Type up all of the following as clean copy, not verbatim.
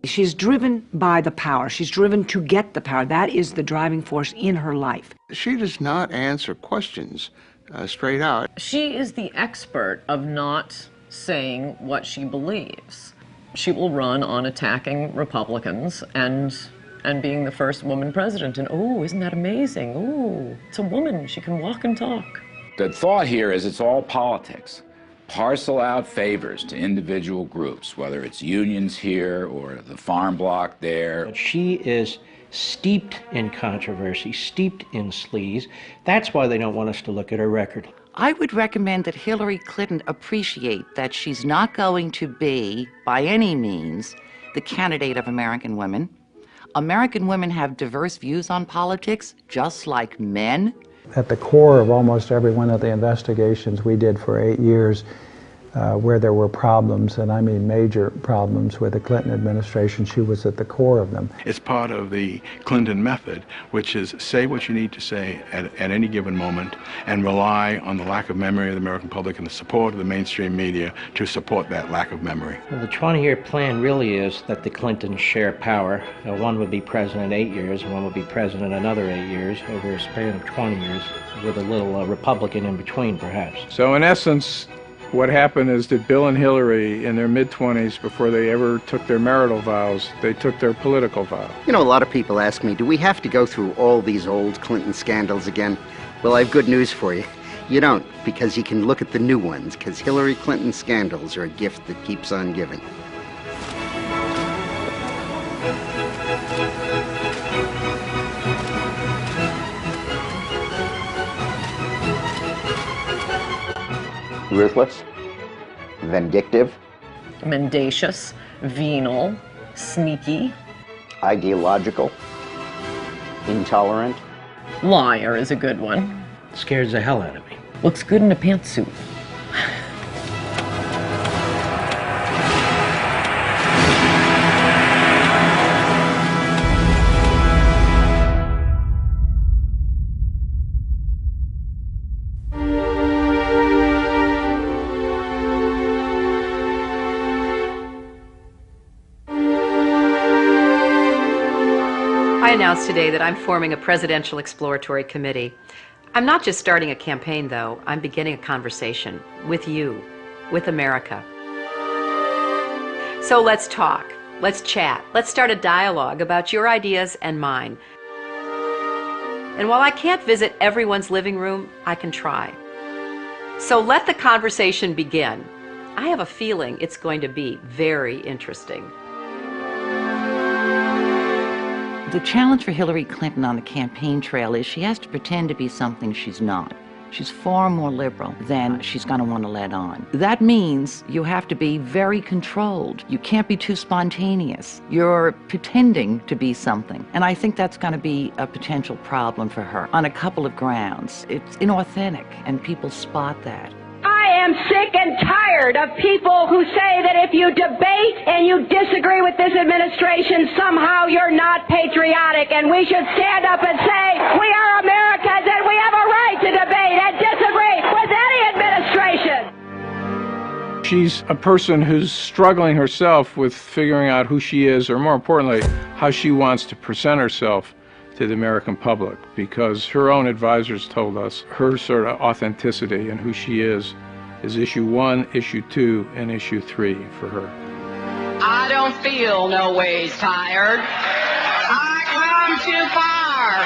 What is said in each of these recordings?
She's driven by the power. She's driven to get the power. That is the driving force in her life. She does not answer questions straight out. She is the expert of not saying what she believes. She will run on attacking Republicans and being the first woman president. And oh, isn't that amazing? Oh, it's a woman. She can walk and talk. The thought here is it's all politics. Parcel out favors to individual groups, whether it's unions here or the farm bloc there. She is steeped in controversy, steeped in sleaze. That's why they don't want us to look at her record. I would recommend that Hillary Clinton appreciate that she's not going to be, by any means, the candidate of American women. American women have diverse views on politics, just like men. At the core of almost every one of the investigations we did for 8 years, where there were problems, and I mean major problems with the Clinton administration, she was at the core of them. It's part of the Clinton method, which is say what you need to say at any given moment and rely on the lack of memory of the American public and the support of the mainstream media to support that lack of memory. Well, the 20-year plan really is that the Clintons share power. One would be president 8 years, and one would be president another 8 years over a span of 20 years, with a little Republican in between, perhaps. So in essence, what happened is that Bill and Hillary, in their mid-20s, before they ever took their marital vows, they took their political vows. You know, a lot of people ask me, do we have to go through all these old Clinton scandals again? Well, I have good news for you. You don't, because you can look at the new ones, because Hillary Clinton scandals are a gift that keeps on giving. Ruthless, vindictive, Mendacious, venal, sneaky. Ideological, intolerant. Liar is a good one. Scares the hell out of me. Looks good in a pantsuit. I announced today that I'm forming a presidential exploratory committee. I'm not just starting a campaign, though. I'm beginning a conversation with you, with America. So let's talk, let's chat, let's start a dialogue about your ideas and mine. And while I can't visit everyone's living room, I can try. So let the conversation begin. I have a feeling it's going to be very interesting. The challenge for Hillary Clinton on the campaign trail is she has to pretend to be something she's not. She's far more liberal than she's going to want to let on. That means you have to be very controlled. You can't be too spontaneous. You're pretending to be something. And I think that's going to be a potential problem for her on a couple of grounds. It's inauthentic, and people spot that. I am sick and tired of people who say that if you debate and you disagree with this administration, somehow you're not patriotic, and we should stand up and say, we are Americans and we have a right to debate and disagree with any administration. She's a person who's struggling herself with figuring out who she is, or more importantly, how she wants to present herself to the American public, because her own advisors told us her sort of authenticity and who she is issue 1, issue 2, and issue 3 for her. I don't feel no ways tired. I come too far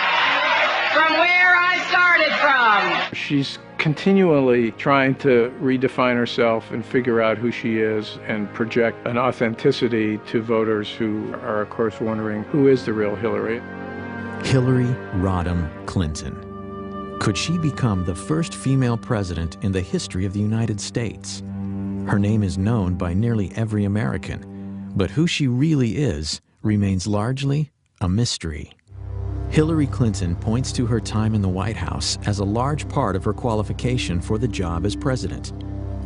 from where I started from. She's continually trying to redefine herself and figure out who she is and project an authenticity to voters who are, of course, wondering who is the real Hillary. Hillary Rodham Clinton. Could she become the first female president in the history of the United States? Her name is known by nearly every American, but who she really is remains largely a mystery. Hillary Clinton points to her time in the White House as a large part of her qualification for the job as president.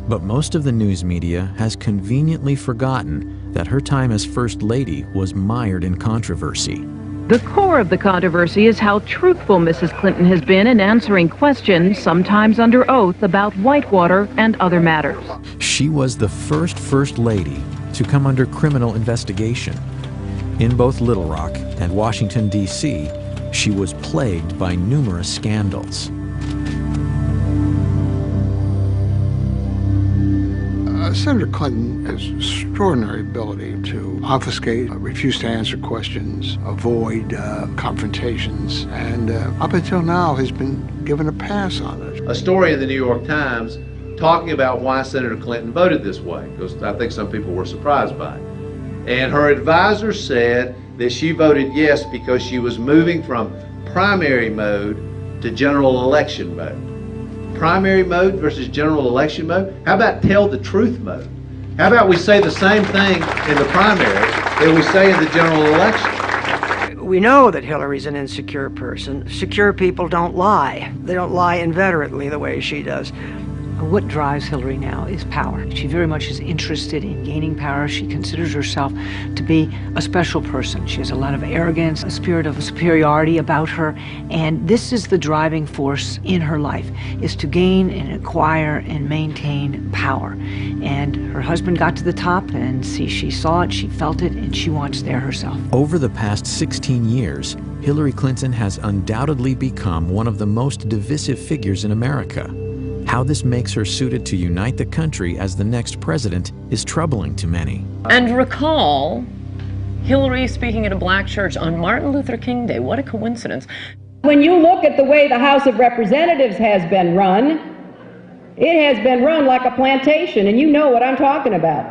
But most of the news media has conveniently forgotten that her time as First Lady was mired in controversy. The core of the controversy is how truthful Mrs. Clinton has been in answering questions, sometimes under oath, about Whitewater and other matters. She was the first lady to come under criminal investigation. In both Little Rock and Washington, D.C., she was plagued by numerous scandals. Senator Clinton has extraordinary ability to obfuscate, refuse to answer questions, avoid confrontations, and up until now has been given a pass on it. A story in the New York Times talking about why Senator Clinton voted this way, because I think some people were surprised by it. And her advisor said that she voted yes because she was moving from primary mode to general election mode. Primary mode versus general election mode? How about tell the truth mode? How about we say the same thing in the primary that we say in the general election? We know that Hillary's an insecure person. Secure people don't lie. They don't lie inveterately the way she does. What drives Hillary now is power. She very much is interested in gaining power. She considers herself to be a special person. She has a lot of arrogance, a spirit of superiority about her, and this is the driving force in her life, is to gain and acquire and maintain power. And her husband got to the top, and she saw it, she felt it, and she wants there herself. Over the past 16 years, Hillary Clinton has undoubtedly become one of the most divisive figures in America. How this makes her suited to unite the country as the next president is troubling to many. And recall Hillary speaking at a black church on Martin Luther King Day. What a coincidence. When you look at the way the House of Representatives has been run, it has been run like a plantation, and you know what I'm talking about.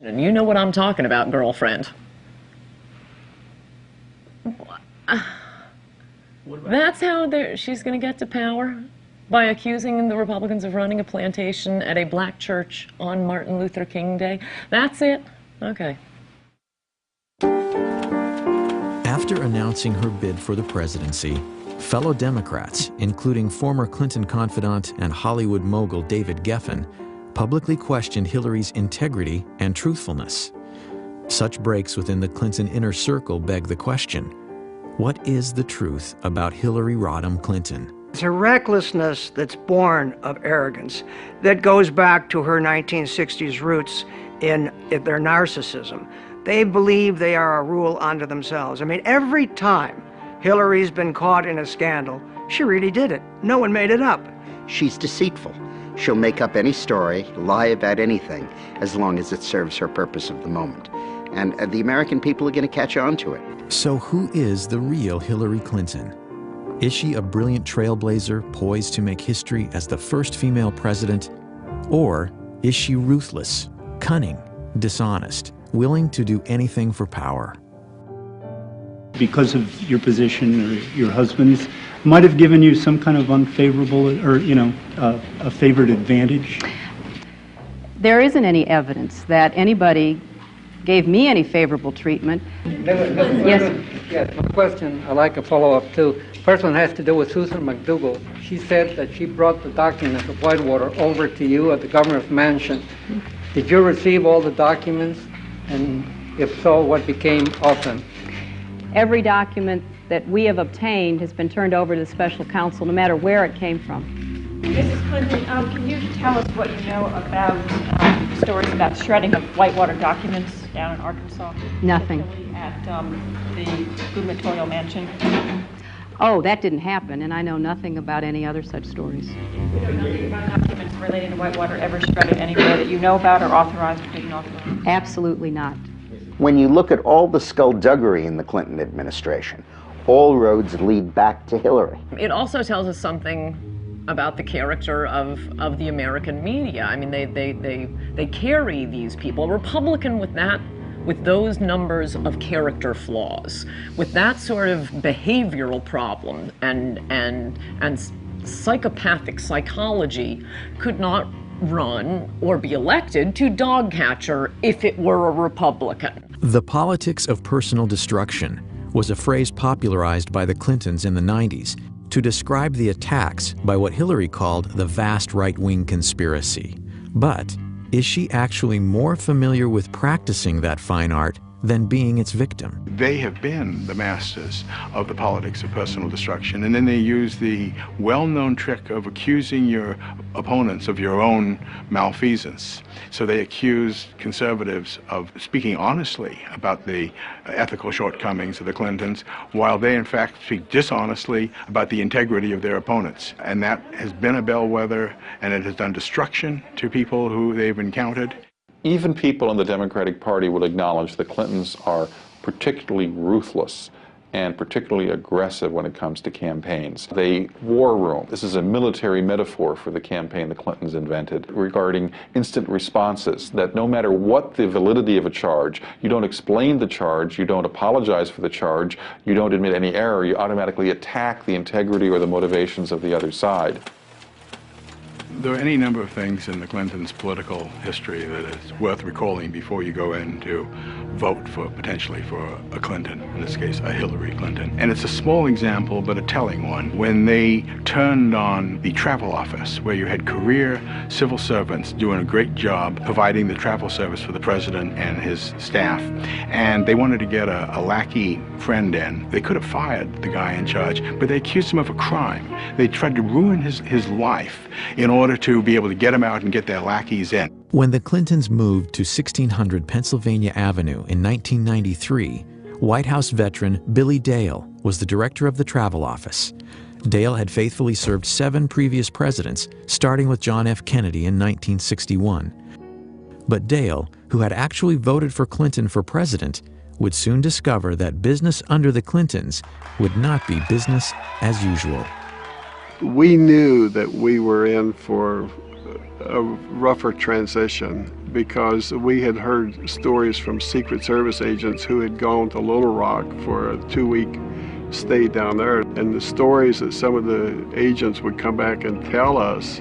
And you know what I'm talking about, girlfriend. That's how she's going to get to power? By accusing the Republicans of running a plantation at a black church on Martin Luther King Day? That's it? Okay. After announcing her bid for the presidency, fellow Democrats, including former Clinton confidant and Hollywood mogul David Geffen, publicly questioned Hillary's integrity and truthfulness. Such breaks within the Clinton inner circle beg the question: what is the truth about Hillary Rodham Clinton? It's a recklessness that's born of arrogance that goes back to her 1960s roots in their narcissism. They believe they are a rule unto themselves. I mean, every time Hillary's been caught in a scandal, she really did it. No one made it up. She's deceitful. She'll make up any story, lie about anything, as long as it serves her purpose of the moment. And the American people are going to catch on to it. So who is the real Hillary Clinton? Is she a brilliant trailblazer poised to make history as the first female president? Or is she ruthless, cunning, dishonest, willing to do anything for power? Because of your position or your husband's, might have given you some kind of unfavorable or, a favored advantage? There isn't any evidence that anybody gave me any favorable treatment. Yes, my question I'd like to follow up too. First one has to do with Susan McDougal. She said that she brought the documents of Whitewater over to you at the governor's mansion. Did you receive all the documents? And if so, what became of them? Every document that we have obtained has been turned over to the special counsel, no matter where it came from. Mrs. Clinton, can you tell us what you know about stories about shredding of Whitewater documents down in Arkansas? Nothing. At the gubernatorial mansion? Oh, that didn't happen, and I know nothing about any other such stories. You know nothing about documents relating to Whitewater ever shredded anywhere that you know about or authorized or didn't authorize? Absolutely not. When you look at all the skullduggery in the Clinton administration, all roads lead back to Hillary. It also tells us something about the character of the American media. I mean, they carry these people. A Republican with those numbers of character flaws, with that sort of behavioral problem and psychopathic psychology could not run or be elected to dog catcher if it were a Republican. The politics of personal destruction was a phrase popularized by the Clintons in the 90s to describe the attacks by what Hillary called the vast right-wing conspiracy. But is she actually more familiar with practicing that fine art than being its victim. They have been the masters of the politics of personal destruction, and then they use the well-known trick of accusing your opponents of your own malfeasance. So they accuse conservatives of speaking honestly about the ethical shortcomings of the Clintons, while they in fact speak dishonestly about the integrity of their opponents. And that has been a bellwether, and it has done destruction to people who they've encountered. Even people in the Democratic Party will acknowledge the Clintons are particularly ruthless and particularly aggressive when it comes to campaigns. They war room. This is a military metaphor for the campaign the Clintons invented regarding instant responses, that no matter what the validity of a charge, you don't explain the charge, you don't apologize for the charge, you don't admit any error, you automatically attack the integrity or the motivations of the other side. There are any number of things in the Clintons' political history that is worth recalling before you go in to vote for, potentially, for a Clinton, in this case, a Hillary Clinton. And it's a small example, but a telling one. When they turned on the travel office, where you had career civil servants doing a great job providing the travel service for the president and his staff, and they wanted to get a lackey friend in, they could have fired the guy in charge, but they accused him of a crime. They tried to ruin his life in order to be able to get him out and get their lackeys in. When the Clintons moved to 1600 Pennsylvania Avenue in 1993, White House veteran Billy Dale was the director of the travel office. Dale had faithfully served 7 previous presidents, starting with John F. Kennedy in 1961. But Dale, who had actually voted for Clinton for president, would soon discover that business under the Clintons would not be business as usual. We knew that we were in for a rougher transition because we had heard stories from Secret Service agents who had gone to Little Rock for a 2-week stay down there. And the stories that some of the agents would come back and tell us,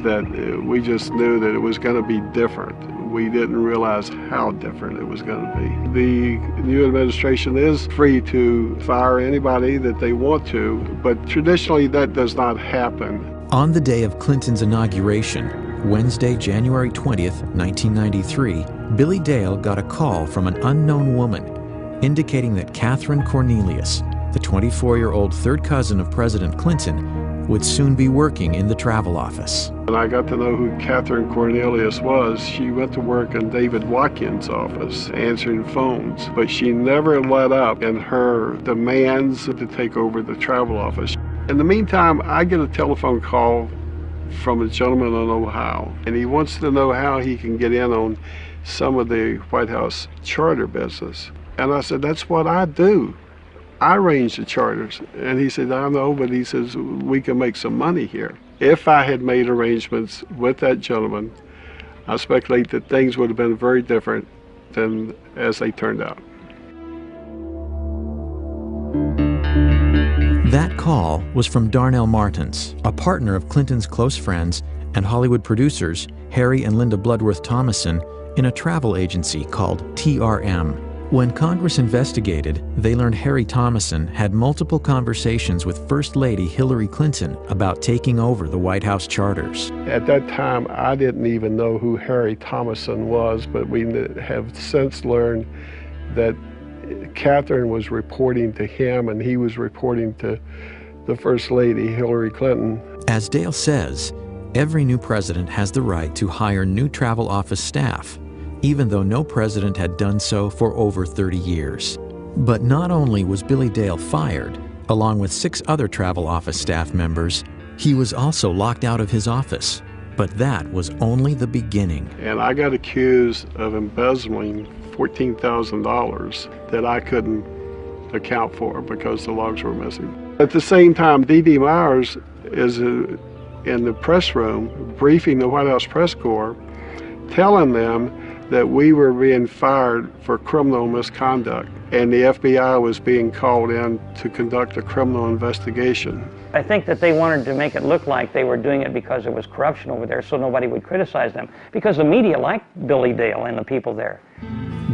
that we just knew that it was going to be different. We didn't realize how different it was going to be. The new administration is free to fire anybody that they want to, but traditionally that does not happen. On the day of Clinton's inauguration, Wednesday, January 20th, 1993, Billy Dale got a call from an unknown woman indicating that Catherine Cornelius, the 24-year-old third cousin of President Clinton, would soon be working in the travel office. And I got to know who Catherine Cornelius was. She went to work in David Watkins' office, answering phones, but she never let up in her demands to take over the travel office. In the meantime, I get a telephone call from a gentleman in Ohio, and he wants to know how he can get in on some of the White House charter business. And I said, that's what I do. I arrange the charters. And he said, I know, but he says, we can make some money here. If I had made arrangements with that gentleman, I speculate that things would have been very different than as they turned out. That call was from Darnell Martins, a partner of Clinton's close friends and Hollywood producers Harry and Linda Bloodworth Thomason in a travel agency called TRM. When Congress investigated, they learned Harry Thomason had multiple conversations with First Lady Hillary Clinton about taking over the White House charters. At that time, I didn't even know who Harry Thomason was, but we have since learned that Catherine was reporting to him and he was reporting to the First Lady Hillary Clinton. As Dale says, every new president has the right to hire new travel office staff, even though no president had done so for over 30 years. But not only was Billy Dale fired, along with 6 other travel office staff members, he was also locked out of his office. But that was only the beginning. And I got accused of embezzling $14,000 that I couldn't account for because the logs were missing. At the same time, D.D. Myers is in the press room briefing the White House press corps, telling them that we were being fired for criminal misconduct and the FBI was being called in to conduct a criminal investigation. I think that they wanted to make it look like they were doing it because there was corruption over there so nobody would criticize them, because the media liked Billy Dale and the people there.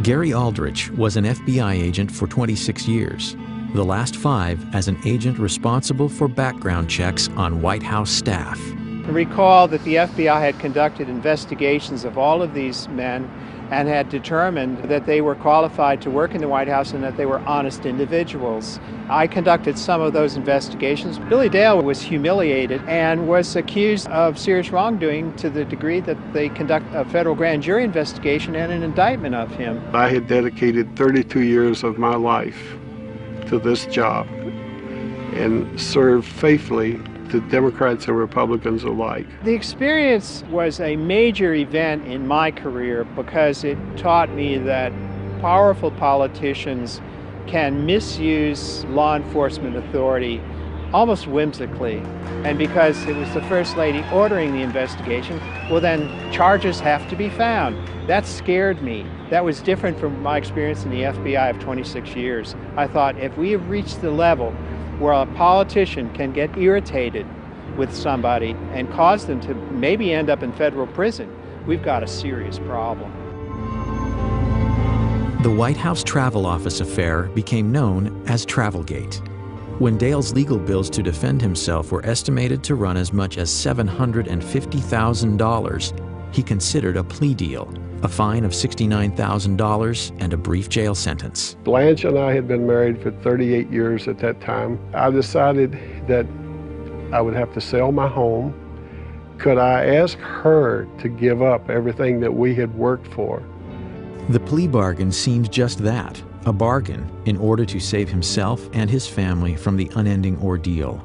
Gary Aldrich was an FBI agent for 26 years, the last 5 as an agent responsible for background checks on White House staff. Recall that the FBI had conducted investigations of all of these men and had determined that they were qualified to work in the White House and that they were honest individuals. I conducted some of those investigations. Billy Dale was humiliated and was accused of serious wrongdoing to the degree that they conduct a federal grand jury investigation and an indictment of him. I had dedicated 32 years of my life to this job and served faithfully to Democrats and Republicans alike. The experience was a major event in my career because it taught me that powerful politicians can misuse law enforcement authority almost whimsically. And because it was the First Lady ordering the investigation, well then charges have to be found. That scared me. That was different from my experience in the FBI of 26 years. I thought if we have reached the level where a politician can get irritated with somebody and cause them to maybe end up in federal prison, we've got a serious problem. The White House Travel Office affair became known as Travelgate. When Dale's legal bills to defend himself were estimated to run as much as $750,000, he considered a plea deal, a fine of $69,000, and a brief jail sentence. Blanche and I had been married for 38 years at that time. I decided that I would have to sell my home. Could I ask her to give up everything that we had worked for? The plea bargain seemed just that, a bargain in order to save himself and his family from the unending ordeal.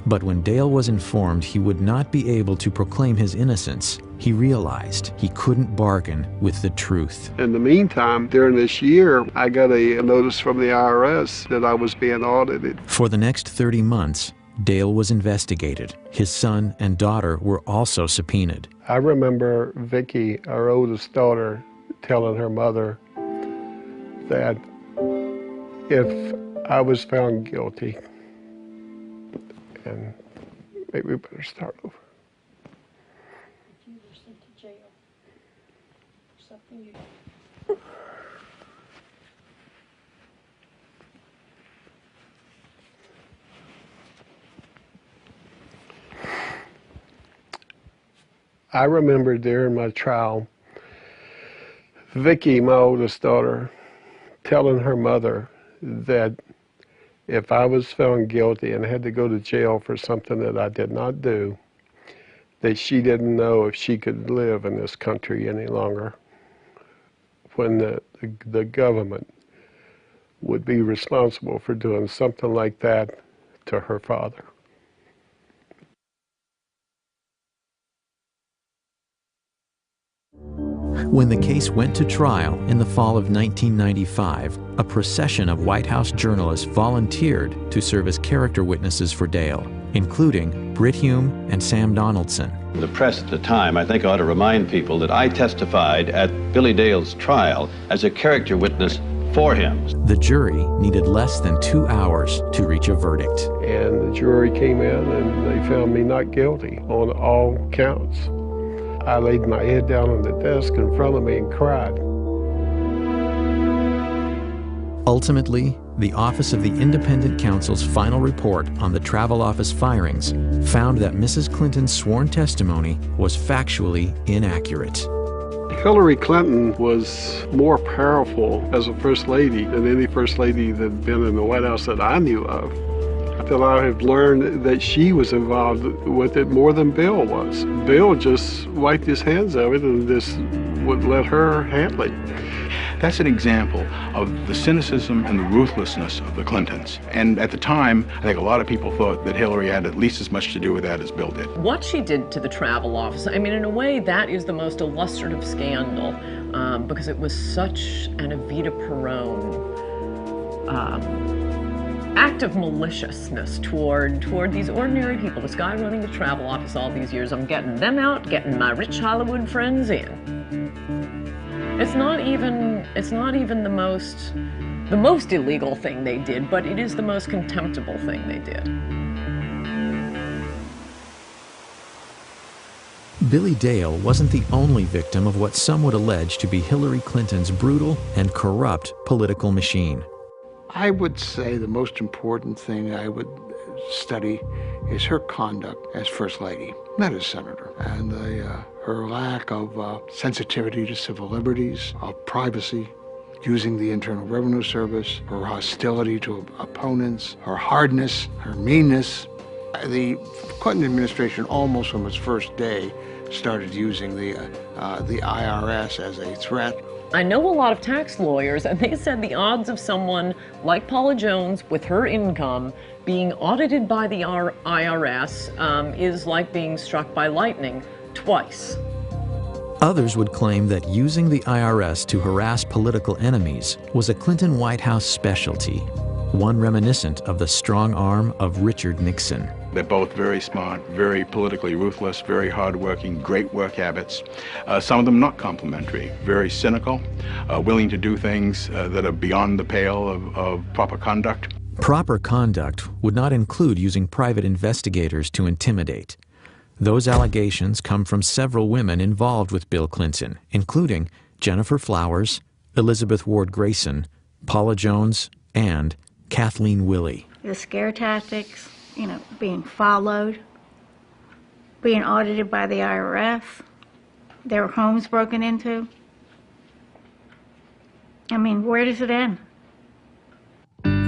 But when Dale was informed he would not be able to proclaim his innocence, he realized he couldn't bargain with the truth. In the meantime, during this year, I got a notice from the IRS that I was being audited. For the next 30 months, Dale was investigated. His son and daughter were also subpoenaed. I remember Vicki, our oldest daughter, telling her mother that if I was found guilty, and maybe we better start over. You were sent to jail for something you... I remember during my trial, Vicki, my oldest daughter, telling her mother that if I was found guilty and had to go to jail for something that I did not do, that she didn't know if she could live in this country any longer, when the government would be responsible for doing something like that to her father. When the case went to trial in the fall of 1995, a procession of White House journalists volunteered to serve as character witnesses for Dale, including Brit Hume and Sam Donaldson. The press at the time, I think, ought to remind people that I testified at Billy Dale's trial as a character witness for him. The jury needed less than 2 hours to reach a verdict. And the jury came in and they found me not guilty on all counts. I laid my head down on the desk in front of me and cried. Ultimately, the Office of the Independent Counsel's final report on the Travel Office firings found that Mrs. Clinton's sworn testimony was factually inaccurate. Hillary Clinton was more powerful as a First Lady than any First Lady that had been in the White House that I knew of. Until I have learned that she was involved with it more than Bill was. Bill just wiped his hands of it and just would let her handle it. That's an example of the cynicism and the ruthlessness of the Clintons. And at the time, I think a lot of people thought that Hillary had at least as much to do with that as Bill did. What she did to the travel office, I mean, in a way, that is the most illustrative scandal because it was such an Evita Peron act of maliciousness toward these ordinary people. This guy running the travel office all these years, I'm getting them out, getting my rich Hollywood friends in. It's not even the most illegal thing they did, but it is the most contemptible thing they did. Billy Dale wasn't the only victim of what some would allege to be Hillary Clinton's brutal and corrupt political machine. I would say the most important thing I would study is her conduct as First Lady, not as Senator. And her lack of sensitivity to civil liberties, of privacy, using the Internal Revenue Service, her hostility to opponents, her hardness, her meanness. The Clinton administration, almost from its first day, started using the IRS as a threat. I know a lot of tax lawyers, and they said the odds of someone like Paula Jones with her income being audited by the IRS is like being struck by lightning twice. Others would claim that using the IRS to harass political enemies was a Clinton White House specialty, one reminiscent of the strong arm of Richard Nixon. They're both very smart, very politically ruthless, very hardworking, great work habits. Some of them not complimentary, very cynical, willing to do things that are beyond the pale of proper conduct. Proper conduct would not include using private investigators to intimidate. Those allegations come from several women involved with Bill Clinton, including Jennifer Flowers, Elizabeth Ward Grayson, Paula Jones, and Kathleen Willey. The scare tactics, being followed, being audited by the IRS, their homes broken into. I mean, where does it end?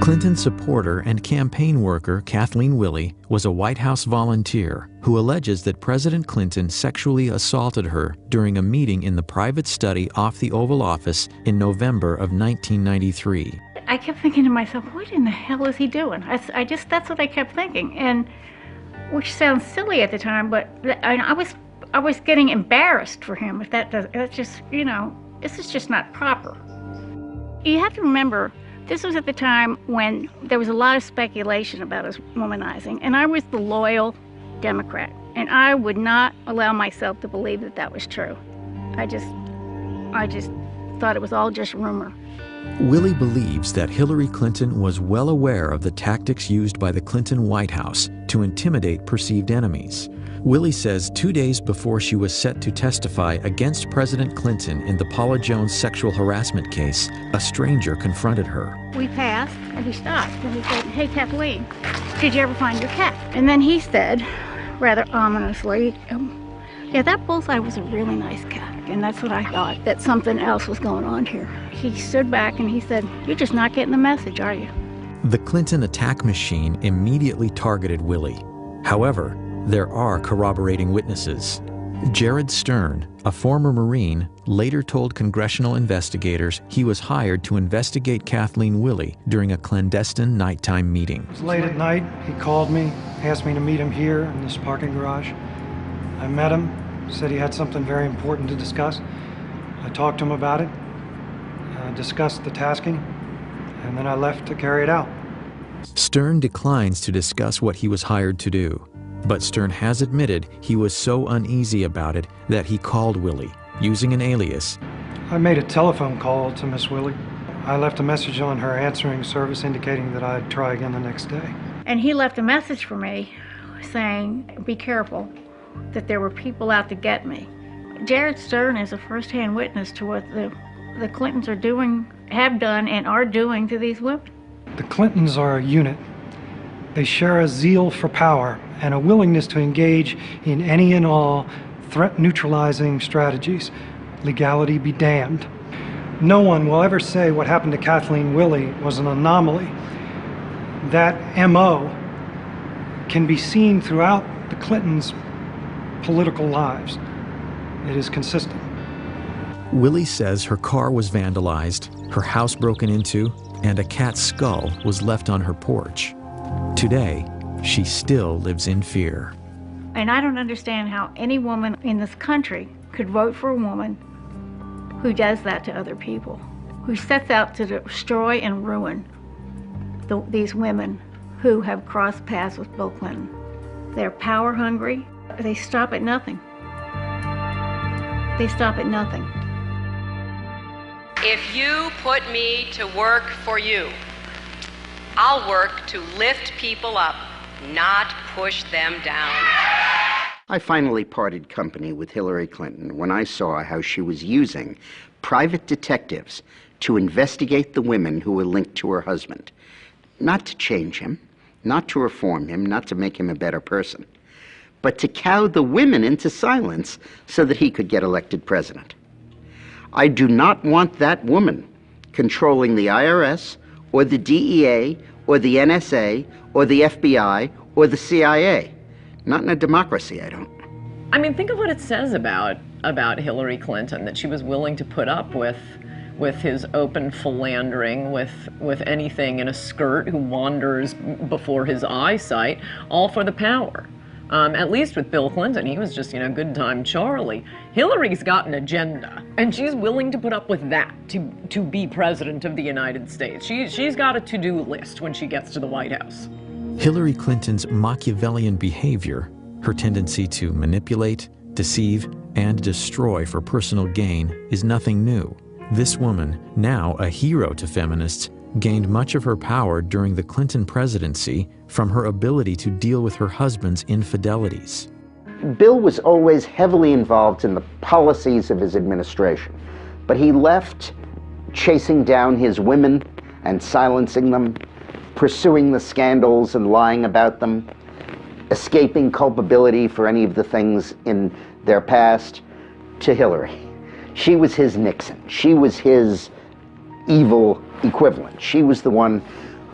Clinton supporter and campaign worker Kathleen Willey was a White House volunteer who alleges that President Clinton sexually assaulted her during a meeting in the private study off the Oval Office in November of 1993. I kept thinking to myself, what in the hell is he doing? That's what I kept thinking, and which sounds silly at the time, but I was getting embarrassed for him. If that's just, this is just not proper. You have to remember, this was at the time when there was a lot of speculation about his womanizing, and I was the loyal Democrat, and I would not allow myself to believe that that was true. I just thought it was all just rumor. Willey believes that Hillary Clinton was well aware of the tactics used by the Clinton White House to intimidate perceived enemies. Willey says 2 days before she was set to testify against President Clinton in the Paula Jones sexual harassment case, a stranger confronted her. We passed, and he stopped, and he said, "Hey, Kathleen, did you ever find your cat?" And then he said, rather ominously, "Yeah, that bullseye was a really nice cat." And that's what I thought, that something else was going on here. He stood back and he said, "You're just not getting the message, are you?" The Clinton attack machine immediately targeted Willey. However, there are corroborating witnesses. Jared Stern, a former Marine, later told congressional investigators he was hired to investigate Kathleen Willey during a clandestine nighttime meeting. It was late at night. He called me, asked me to meet him here in this parking garage. I met him, said he had something very important to discuss. I talked to him about it, discussed the tasking, and then I left to carry it out. Stern declines to discuss what he was hired to do. But Stern has admitted he was so uneasy about it that he called Willey, using an alias. I made a telephone call to Miss Willey. I left a message on her answering service indicating that I'd try again the next day. And he left a message for me saying, "Be careful, that there were people out to get me." Jared Stern is a first-hand witness to what the Clintons are doing, have done, and are doing to these women. The Clintons are a unit. They share a zeal for power and a willingness to engage in any and all threat-neutralizing strategies. Legality be damned. No one will ever say what happened to Kathleen Willey was an anomaly. That MO can be seen throughout the Clintons' political lives. It is consistent. Willey says her car was vandalized, her house broken into, and a cat's skull was left on her porch. Today, she still lives in fear. And I don't understand how any woman in this country could vote for a woman who does that to other people, who sets out to destroy and ruin these women who have crossed paths with Bill Clinton. They're power hungry. They stop at nothing. They stop at nothing. If you put me to work for you, I'll work to lift people up, not push them down. I finally parted company with Hillary Clinton when I saw how she was using private detectives to investigate the women who were linked to her husband. Not to change him, not to reform him, not to make him a better person, but to cow the women into silence so that he could get elected president. I do not want that woman controlling the IRS or the DEA or the NSA or the FBI or the CIA. Not in a democracy, I don't. I mean, think of what it says about Hillary Clinton, that she was willing to put up with his open philandering, with anything in a skirt who wanders before his eyesight, all for the power. At least with Bill Clinton, he was just, good time Charlie. Hillary's got an agenda, and she's willing to put up with that to be president of the United States. She's got a to-do list when she gets to the White House. Hillary Clinton's Machiavellian behavior, her tendency to manipulate, deceive, and destroy for personal gain, is nothing new. This woman, now a hero to feminists, gained much of her power during the Clinton presidency from her ability to deal with her husband's infidelities. Bill was always heavily involved in the policies of his administration, but he left chasing down his women and silencing them, pursuing the scandals and lying about them, escaping culpability for any of the things in their past, to Hillary. She was his Nixon. She was his evil equivalent. She was the one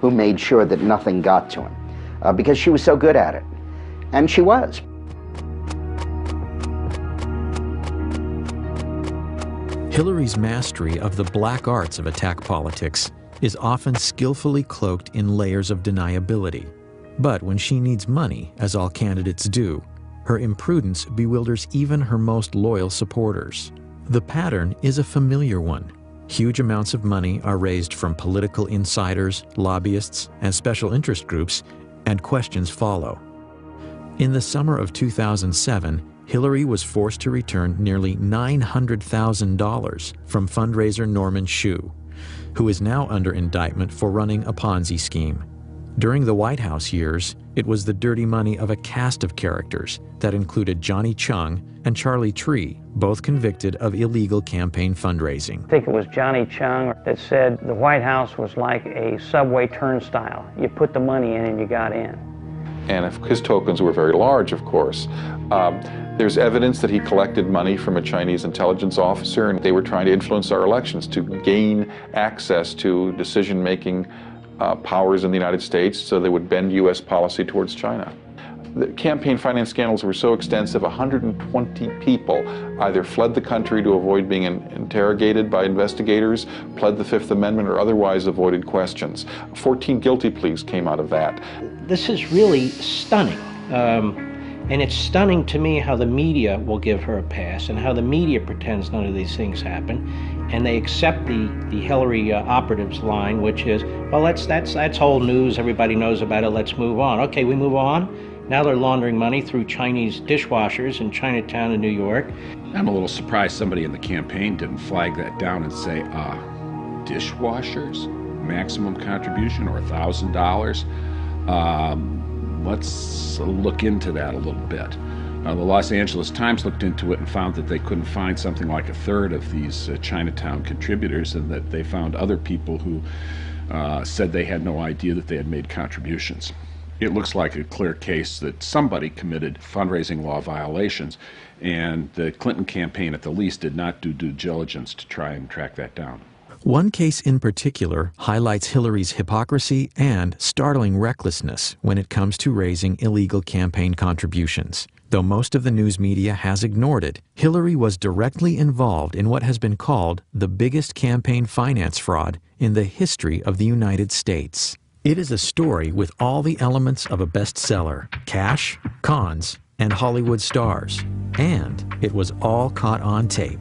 who made sure that nothing got to him because she was so good at it. And she was. Hillary's mastery of the black arts of attack politics is often skillfully cloaked in layers of deniability. But when she needs money, as all candidates do, her imprudence bewilders even her most loyal supporters. The pattern is a familiar one. Huge amounts of money are raised from political insiders, lobbyists, and special interest groups, and questions follow. In the summer of 2007, Hillary was forced to return nearly $900,000 from fundraiser Norman Shue, who is now under indictment for running a Ponzi scheme. During the White House years, it was the dirty money of a cast of characters that included Johnny Chung and Charlie Tree, both convicted of illegal campaign fundraising. I think it was Johnny Chung that said the White House was like a subway turnstile. You put the money in and you got in. And if his tokens were very large, of course. There's evidence that he collected money from a Chinese intelligence officer, and they were trying to influence our elections to gain access to decision-making powers in the United States so they would bend U.S. policy towards China. The campaign finance scandals were so extensive, 120 people either fled the country to avoid being interrogated by investigators, pled the Fifth Amendment, or otherwise avoided questions. 14 guilty pleas came out of that. This is really stunning. And it's stunning to me how the media will give her a pass and how the media pretends none of these things happen. And they accept the Hillary operatives line, which is, well, that's old news. Everybody knows about it. Let's move on. Okay, we move on. Now they're laundering money through Chinese dishwashers in Chinatown in New York. I'm a little surprised somebody in the campaign didn't flag that down and say, dishwashers, maximum contribution, or $1,000. Let's look into that a little bit. The Los Angeles Times looked into it and found that they couldn't find something like a third of these Chinatown contributors, and that they found other people who said they had no idea that they had made contributions. It looks like a clear case that somebody committed fundraising law violations, and the Clinton campaign at the least did not do due diligence to try and track that down. One case in particular highlights Hillary's hypocrisy and startling recklessness when it comes to raising illegal campaign contributions. Though most of the news media has ignored it, Hillary was directly involved in what has been called the biggest campaign finance fraud in the history of the United States. It is a story with all the elements of a bestseller: cash, cons, and Hollywood stars. And it was all caught on tape.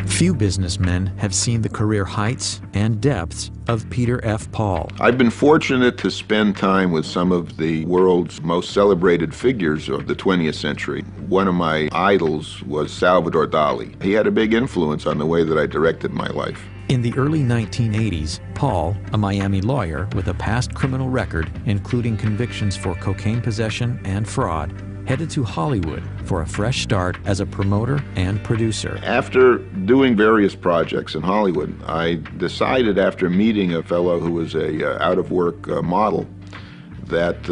Few businessmen have seen the career heights and depths of Peter F. Paul. I've been fortunate to spend time with some of the world's most celebrated figures of the 20th century. One of my idols was Salvador Dali. He had a big influence on the way that I directed my life. In the early 1980s, Paul, a Miami lawyer with a past criminal record, including convictions for cocaine possession and fraud, headed to Hollywood for a fresh start as a promoter and producer. After doing various projects in Hollywood, I decided after meeting a fellow who was a out-of-work model that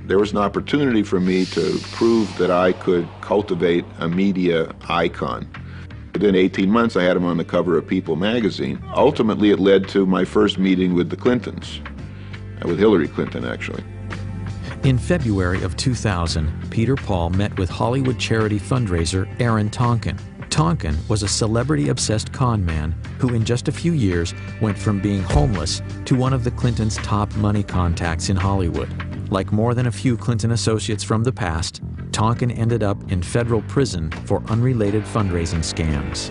there was an opportunity for me to prove that I could cultivate a media icon. Within 18 months, I had him on the cover of People magazine. Ultimately, it led to my first meeting with the Clintons, with Hillary Clinton, actually. In February of 2000, Peter Paul met with Hollywood charity fundraiser Aaron Tonkin. Tonkin was a celebrity-obsessed con man who in just a few years went from being homeless to one of the Clintons' top money contacts in Hollywood. Like more than a few Clinton associates from the past, Tonkin ended up in federal prison for unrelated fundraising scams.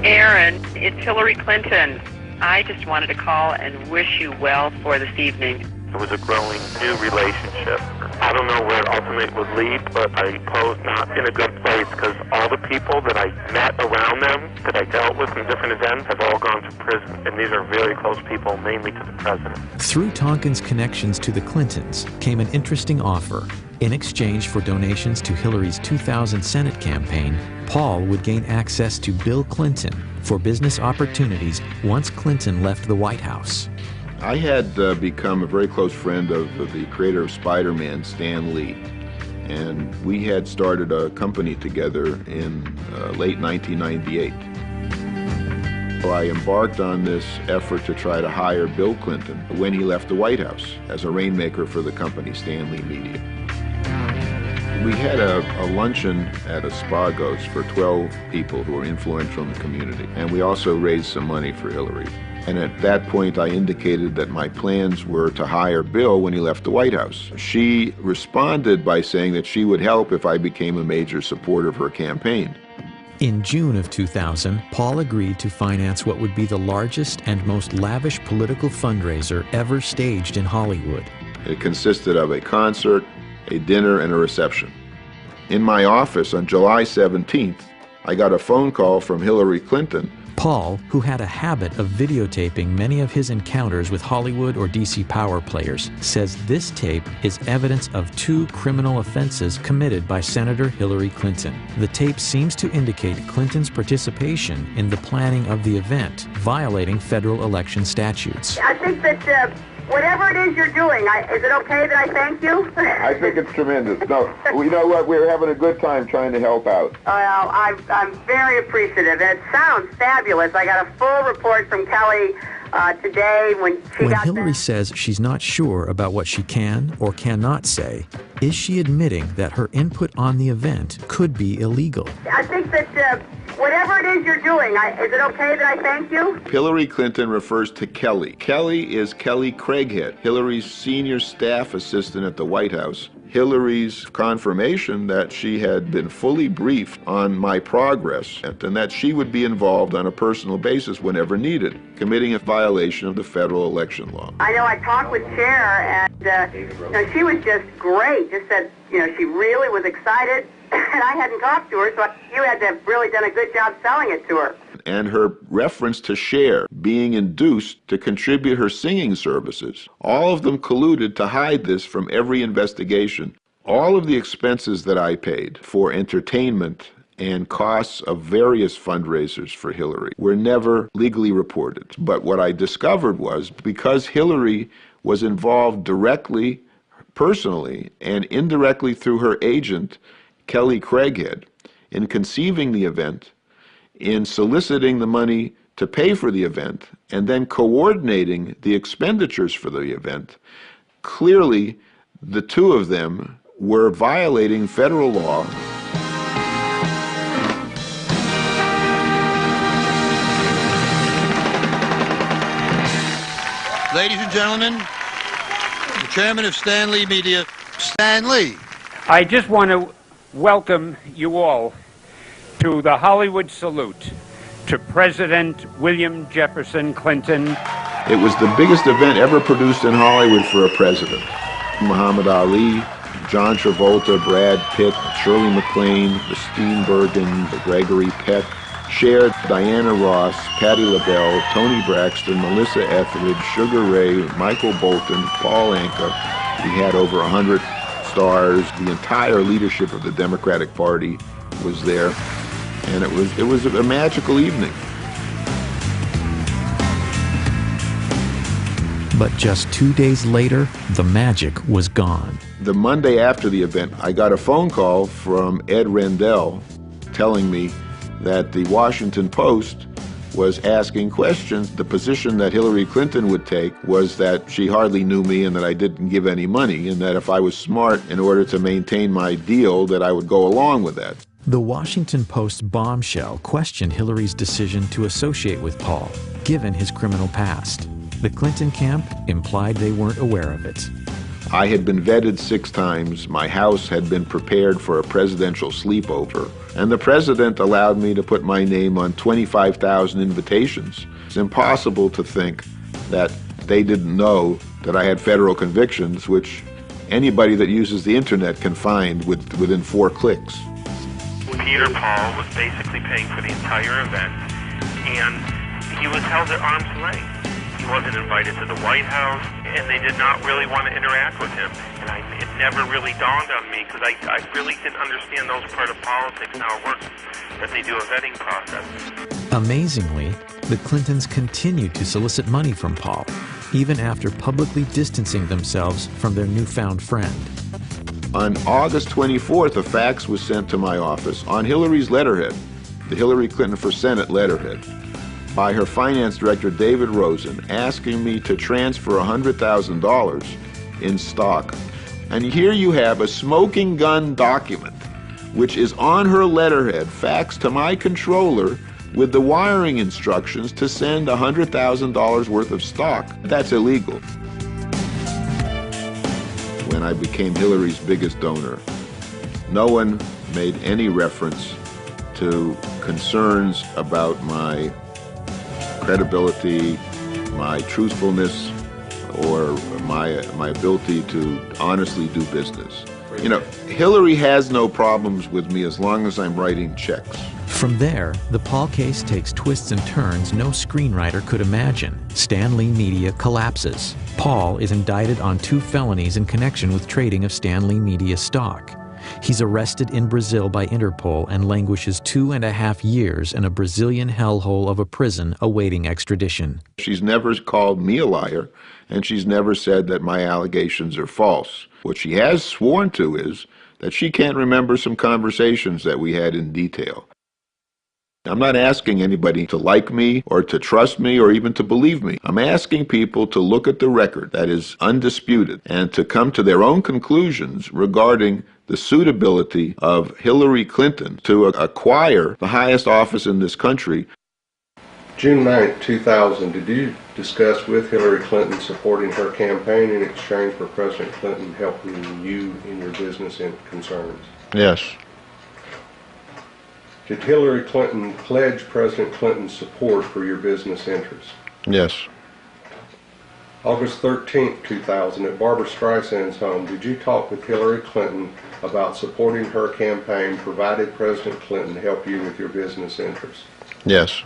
Aaron, it's Hillary Clinton. I just wanted to call and wish you well for this evening. It was a growing new relationship. I don't know where it ultimately would lead, but I suppose not in a good place because all the people that I met around them, that I dealt with in different events, have all gone to prison. And these are very close people, mainly to the president. Through Tonkin's connections to the Clintons came an interesting offer. In exchange for donations to Hillary's 2000 Senate campaign, Paul would gain access to Bill Clinton for business opportunities once Clinton left the White House. I had become a very close friend of the creator of Spider-Man, Stan Lee, and we had started a company together in late 1998. So I embarked on this effort to try to hire Bill Clinton when he left the White House as a rainmaker for the company Stan Lee Media. We had a luncheon at Espagos for 12 people who were influential in the community, and we also raised some money for Hillary. And at that point, I indicated that my plans were to hire Bill when he left the White House. She responded by saying that she would help if I became a major supporter of her campaign. In June of 2000, Paul agreed to finance what would be the largest and most lavish political fundraiser ever staged in Hollywood. It consisted of a concert, a dinner, and a reception. In my office on July 17th, I got a phone call from Hillary Clinton. Paul, who had a habit of videotaping many of his encounters with Hollywood or DC power players, says this tape is evidence of 2 criminal offenses committed by Senator Hillary Clinton. The tape seems to indicate Clinton's participation in the planning of the event, violating federal election statutes. I think that whatever it is you're doing, is it okay that I thank you? I think it's tremendous. No, you know what? We're having a good time trying to help out. Well, I'm very appreciative. And it sounds fabulous. I got a full report from Kelly today when Hillary says she's not sure about what she can or cannot say, is she admitting that her input on the event could be illegal? I think that whatever it is you're doing, is it okay that I thank you? Hillary Clinton refers to Kelly. Kelly is Kelly Craighead, Hillary's senior staff assistant at the White House. Hillary's confirmation that she had been fully briefed on my progress and that she would be involved on a personal basis whenever needed, committing a violation of the federal election law. I know I talked with Cher, and she was just great. Just said, she really was excited, and I hadn't talked to her, so you had to have really done a good job selling it to her. And her reference to Cher being induced to contribute her singing services. All of them colluded to hide this from every investigation. All of the expenses that I paid for entertainment and costs of various fundraisers for Hillary were never legally reported. But what I discovered was because Hillary was involved directly, personally, and indirectly through her agent, Kelly Craighead, in conceiving the event, in soliciting the money to pay for the event, and then coordinating the expenditures for the event, clearly the two of them were violating federal law. Ladies and gentlemen, the chairman of Stan Lee Media, Stan Lee. I just want to welcome you all to the Hollywood salute to President William Jefferson Clinton. It was the biggest event ever produced in Hollywood for a president. Muhammad Ali, John Travolta, Brad Pitt, Shirley MacLaine, the Steenburgen, the Gregory Peck, Cher, Diana Ross, Patti LaBelle, Toni Braxton, Melissa Etheridge, Sugar Ray, Michael Bolton, Paul Anka. We had over 100 stars. The entire leadership of the Democratic Party was there, and it was a magical evening. But just 2 days later, the magic was gone. The Monday after the event, I got a phone call from Ed Rendell telling me that the Washington Post was asking questions. The position that Hillary Clinton would take was that she hardly knew me and that I didn't give any money, and that if I was smart in order to maintain my deal, that I would go along with that. The Washington Post bombshell questioned Hillary's decision to associate with Paul, given his criminal past. The Clinton camp implied they weren't aware of it. I had been vetted 6 times. My house had been prepared for a presidential sleepover, and the president allowed me to put my name on 25,000 invitations. It's impossible to think that they didn't know that I had federal convictions, which anybody that uses the internet can find within 4 clicks. Peter Paul was basically paying for the entire event, and he was held at arm's length. He wasn't invited to the White House, and they did not really want to interact with him. And it never really dawned on me, because I really didn't understand those part of politics and how it works, that they do a vetting process. Amazingly, the Clintons continued to solicit money from Paul, even after publicly distancing themselves from their newfound friend. On August 24th, a fax was sent to my office on Hillary's letterhead, the Hillary Clinton for Senate letterhead, by her finance director, David Rosen, asking me to transfer $100,000 in stock. And here you have a smoking gun document, which is on her letterhead, faxed to my controller with the wiring instructions to send $100,000 worth of stock. That's illegal. When I became Hillary's biggest donor, no one made any reference to concerns about my credibility, my truthfulness, or my ability to honestly do business. You know, Hillary has no problems with me as long as I'm writing checks. From there, the Paul case takes twists and turns no screenwriter could imagine. Stan Lee Media collapses. Paul is indicted on 2 felonies in connection with trading of Stan Lee Media stock. He's arrested in Brazil by Interpol and languishes 2.5 years in a Brazilian hellhole of a prison awaiting extradition. She's never called me a liar, and she's never said that my allegations are false. What she has sworn to is that she can't remember some conversations that we had in detail. I'm not asking anybody to like me or to trust me or even to believe me. I'm asking people to look at the record that is undisputed and to come to their own conclusions regarding the suitability of Hillary Clinton to acquire the highest office in this country. June 9, 2000, did you discuss with Hillary Clinton supporting her campaign in exchange for President Clinton helping you in your business concerns? Yes. Did Hillary Clinton pledge President Clinton's support for your business interests? Yes. August 13, 2000, at Barbra Streisand's home, did you talk with Hillary Clinton about supporting her campaign provided President Clinton help you with your business interests? Yes.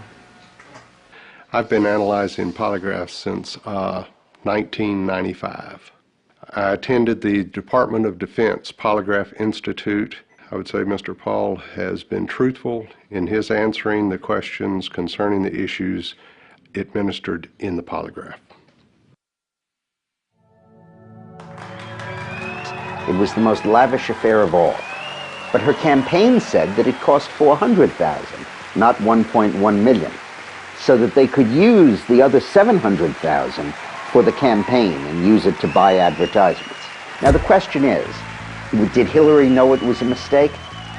I've been analyzing polygraphs since 1995. I attended the Department of Defense Polygraph Institute. I would say Mr. Paul has been truthful in his answering the questions concerning the issues administered in the polygraph. It was the most lavish affair of all. But her campaign said that it cost $400,000, not $1.1 million, so that they could use the other $700,000 for the campaign and use it to buy advertisements. Now the question is, did Hillary know it was a mistake?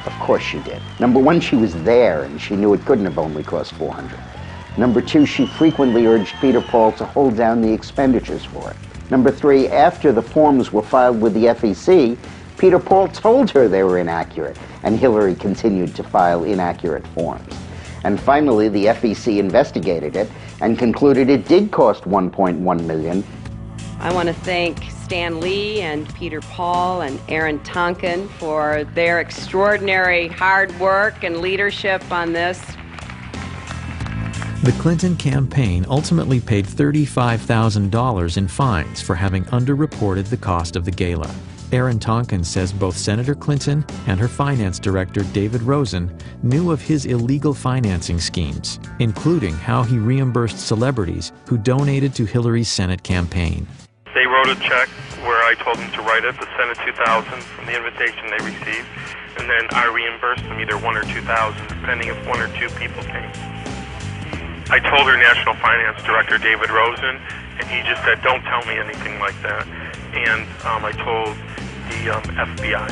Of course she did. Number one, she was there and she knew it couldn't have only cost $400,000. Number two, she frequently urged Peter Paul to hold down the expenditures for it. Number three, after the forms were filed with the FEC, Peter Paul told her they were inaccurate, and Hillary continued to file inaccurate forms. And finally, the FEC investigated it and concluded it did cost $1.1 million. I want to thank Stan Lee and Peter Paul and Aaron Tonkin for their extraordinary hard work and leadership on this. The Clinton campaign ultimately paid $35,000 in fines for having underreported the cost of the gala. Aaron Tonkin says both Senator Clinton and her finance director, David Rosen, knew of his illegal financing schemes, including how he reimbursed celebrities who donated to Hillary's Senate campaign. They wrote a check where I told them to write it, the Senate 2000 from the invitation they received, and then I reimbursed them either 1 or 2,000, depending if 1 or 2 people came. I told her National Finance Director David Rosen, and he just said, "Don't tell me anything like that." And I told the FBI.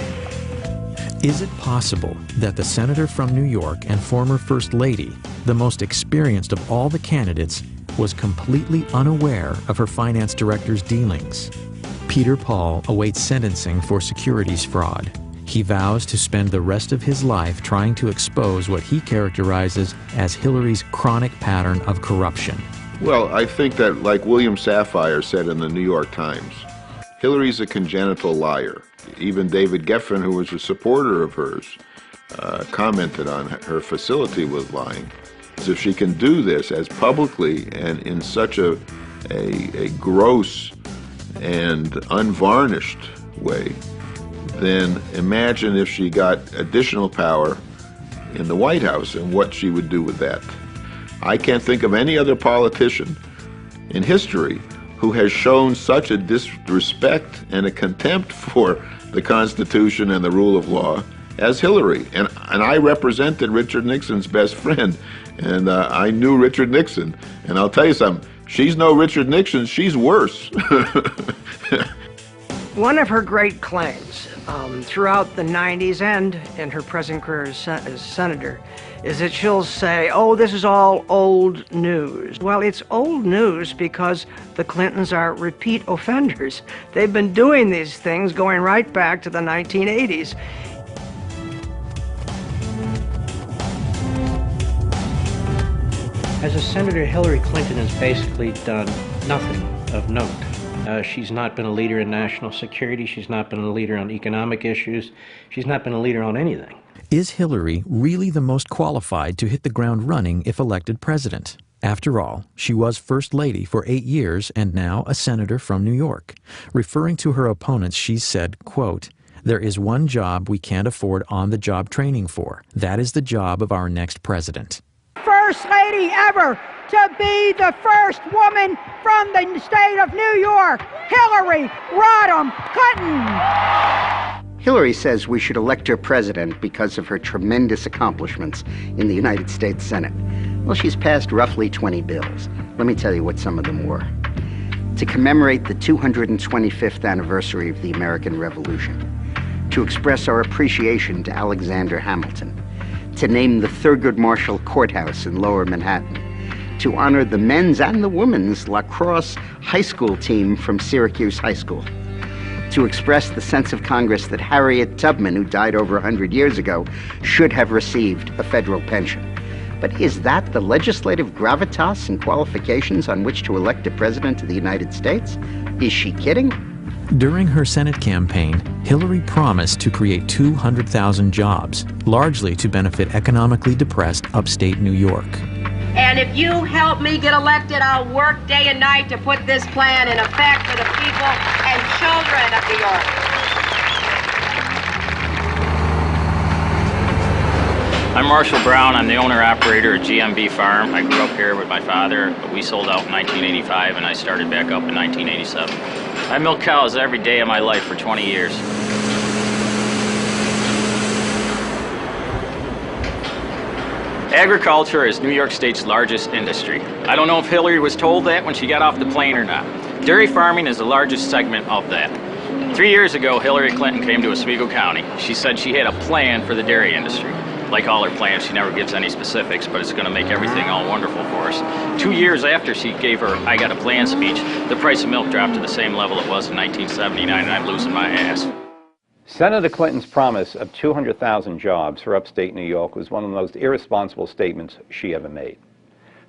Is it possible that the senator from New York and former First Lady, the most experienced of all the candidates, was completely unaware of her finance director's dealings? Peter Paul awaits sentencing for securities fraud. He vows to spend the rest of his life trying to expose what he characterizes as Hillary's chronic pattern of corruption. Well, I think that, like William Safire said in the New York Times, Hillary's a congenital liar. Even David Geffen, who was a supporter of hers, commented on her facility with lying. So if she can do this as publicly and in such a gross and unvarnished way, then imagine if she got additional power in the White House and what she would do with that. I can't think of any other politician in history who has shown such a disrespect and a contempt for the Constitution and the rule of law as Hillary. And I represented Richard Nixon's best friend, and I knew Richard Nixon. And I'll tell you something, she's no Richard Nixon, she's worse. One of her great claims throughout the 90s and in her present career as senator is that she'll say, "Oh, this is all old news." Well, it's old news because the Clintons are repeat offenders. They've been doing these things going right back to the 1980s. As a senator, Hillary Clinton has basically done nothing of note. She's not been a leader in national security. She's not been a leader on economic issues. She's not been a leader on anything. Is Hillary really the most qualified to hit the ground running if elected president? After all, she was First Lady for 8 years and now a senator from New York. Referring to her opponents, she said, quote, "There is one job we can't afford on-the-job training for. That is the job of our next president." First lady ever to be the first woman from the state of New York, Hillary Rodham Clinton. Hillary says we should elect her president because of her tremendous accomplishments in the United States Senate. Well, she's passed roughly 20 bills. Let me tell you what some of them were. To commemorate the 225th anniversary of the American Revolution, to express our appreciation to Alexander Hamilton, to name the Thurgood Marshall Courthouse in Lower Manhattan, to honor the men's and the women's lacrosse high school team from Syracuse High School, to express the sense of Congress that Harriet Tubman, who died over 100 years ago, should have received a federal pension. But is that the legislative gravitas and qualifications on which to elect a president of the United States? Is she kidding? During her Senate campaign, Hillary promised to create 200,000 jobs, largely to benefit economically depressed upstate New York. And if you help me get elected, I'll work day and night to put this plan in effect for the people and children of New York. I'm Marshall Brown. I'm the owner-operator at GMB Farm. I grew up here with my father, but we sold out in 1985, and I started back up in 1987. I milked cows every day of my life for 20 years. Agriculture is New York State's largest industry. I don't know if Hillary was told that when she got off the plane or not. Dairy farming is the largest segment of that. 3 years ago, Hillary Clinton came to Oswego County. She said she had a plan for the dairy industry. Like all her plans, she never gives any specifics, but it's going to make everything all wonderful for us. 2 years after she gave her I Got a Plan speech, the price of milk dropped to the same level it was in 1979, and I'm losing my ass. Senator Clinton's promise of 200,000 jobs for upstate New York was one of the most irresponsible statements she ever made.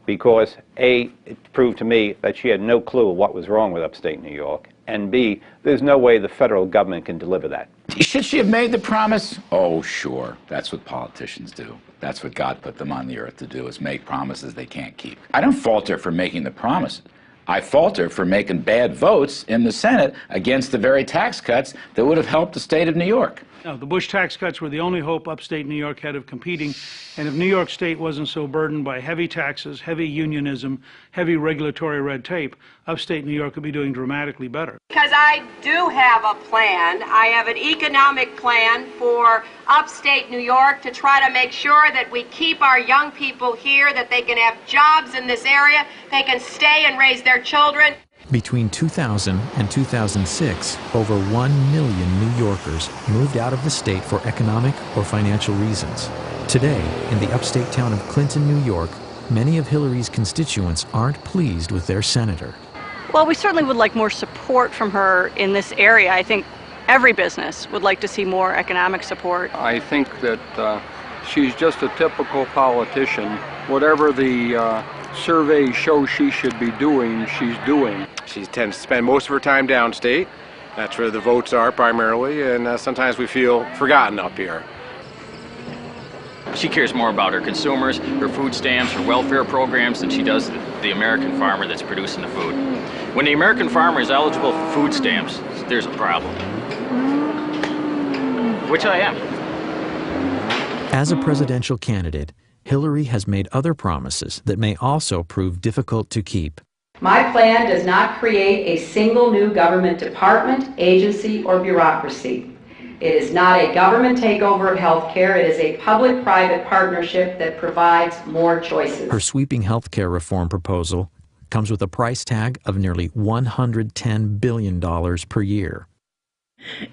Because A, it proved to me that she had no clue what was wrong with upstate New York, and B, there's no way the federal government can deliver that. Should she have made the promise? Oh, sure. That's what politicians do. That's what God put them on the earth to do, is make promises they can't keep. I don't fault her for making the promise. I fault her for making bad votes in the Senate against the very tax cuts that would have helped the state of New York. No, the Bush tax cuts were the only hope upstate New York had of competing, and if New York State wasn't so burdened by heavy taxes, heavy unionism, heavy regulatory red tape, upstate New York could be doing dramatically better. Because I do have a plan. I have an economic plan for upstate New York to try to make sure that we keep our young people here, that they can have jobs in this area, they can stay and raise their children. Between 2000 and 2006, over 1 million New Yorkers moved out of the state for economic or financial reasons. Today, in the upstate town of Clinton, New York, many of Hillary's constituents aren't pleased with their senator. Well, we certainly would like more support from her in this area. I think every business would like to see more economic support. I think that she's just a typical politician. Whatever the surveys show she should be doing, she's doing. She tends to spend most of her time downstate. That's where the votes are primarily, and sometimes we feel forgotten up here. She cares more about her consumers, her food stamps, her welfare programs than she does the American farmer that's producing the food. When the American farmer is eligible for food stamps, there's a problem. Which I am. As a presidential candidate, Hillary has made other promises that may also prove difficult to keep. My plan does not create a single new government department, agency, or bureaucracy. It is not a government takeover of health care. It is a public-private partnership that provides more choices. Her sweeping health care reform proposal comes with a price tag of nearly $110 billion per year.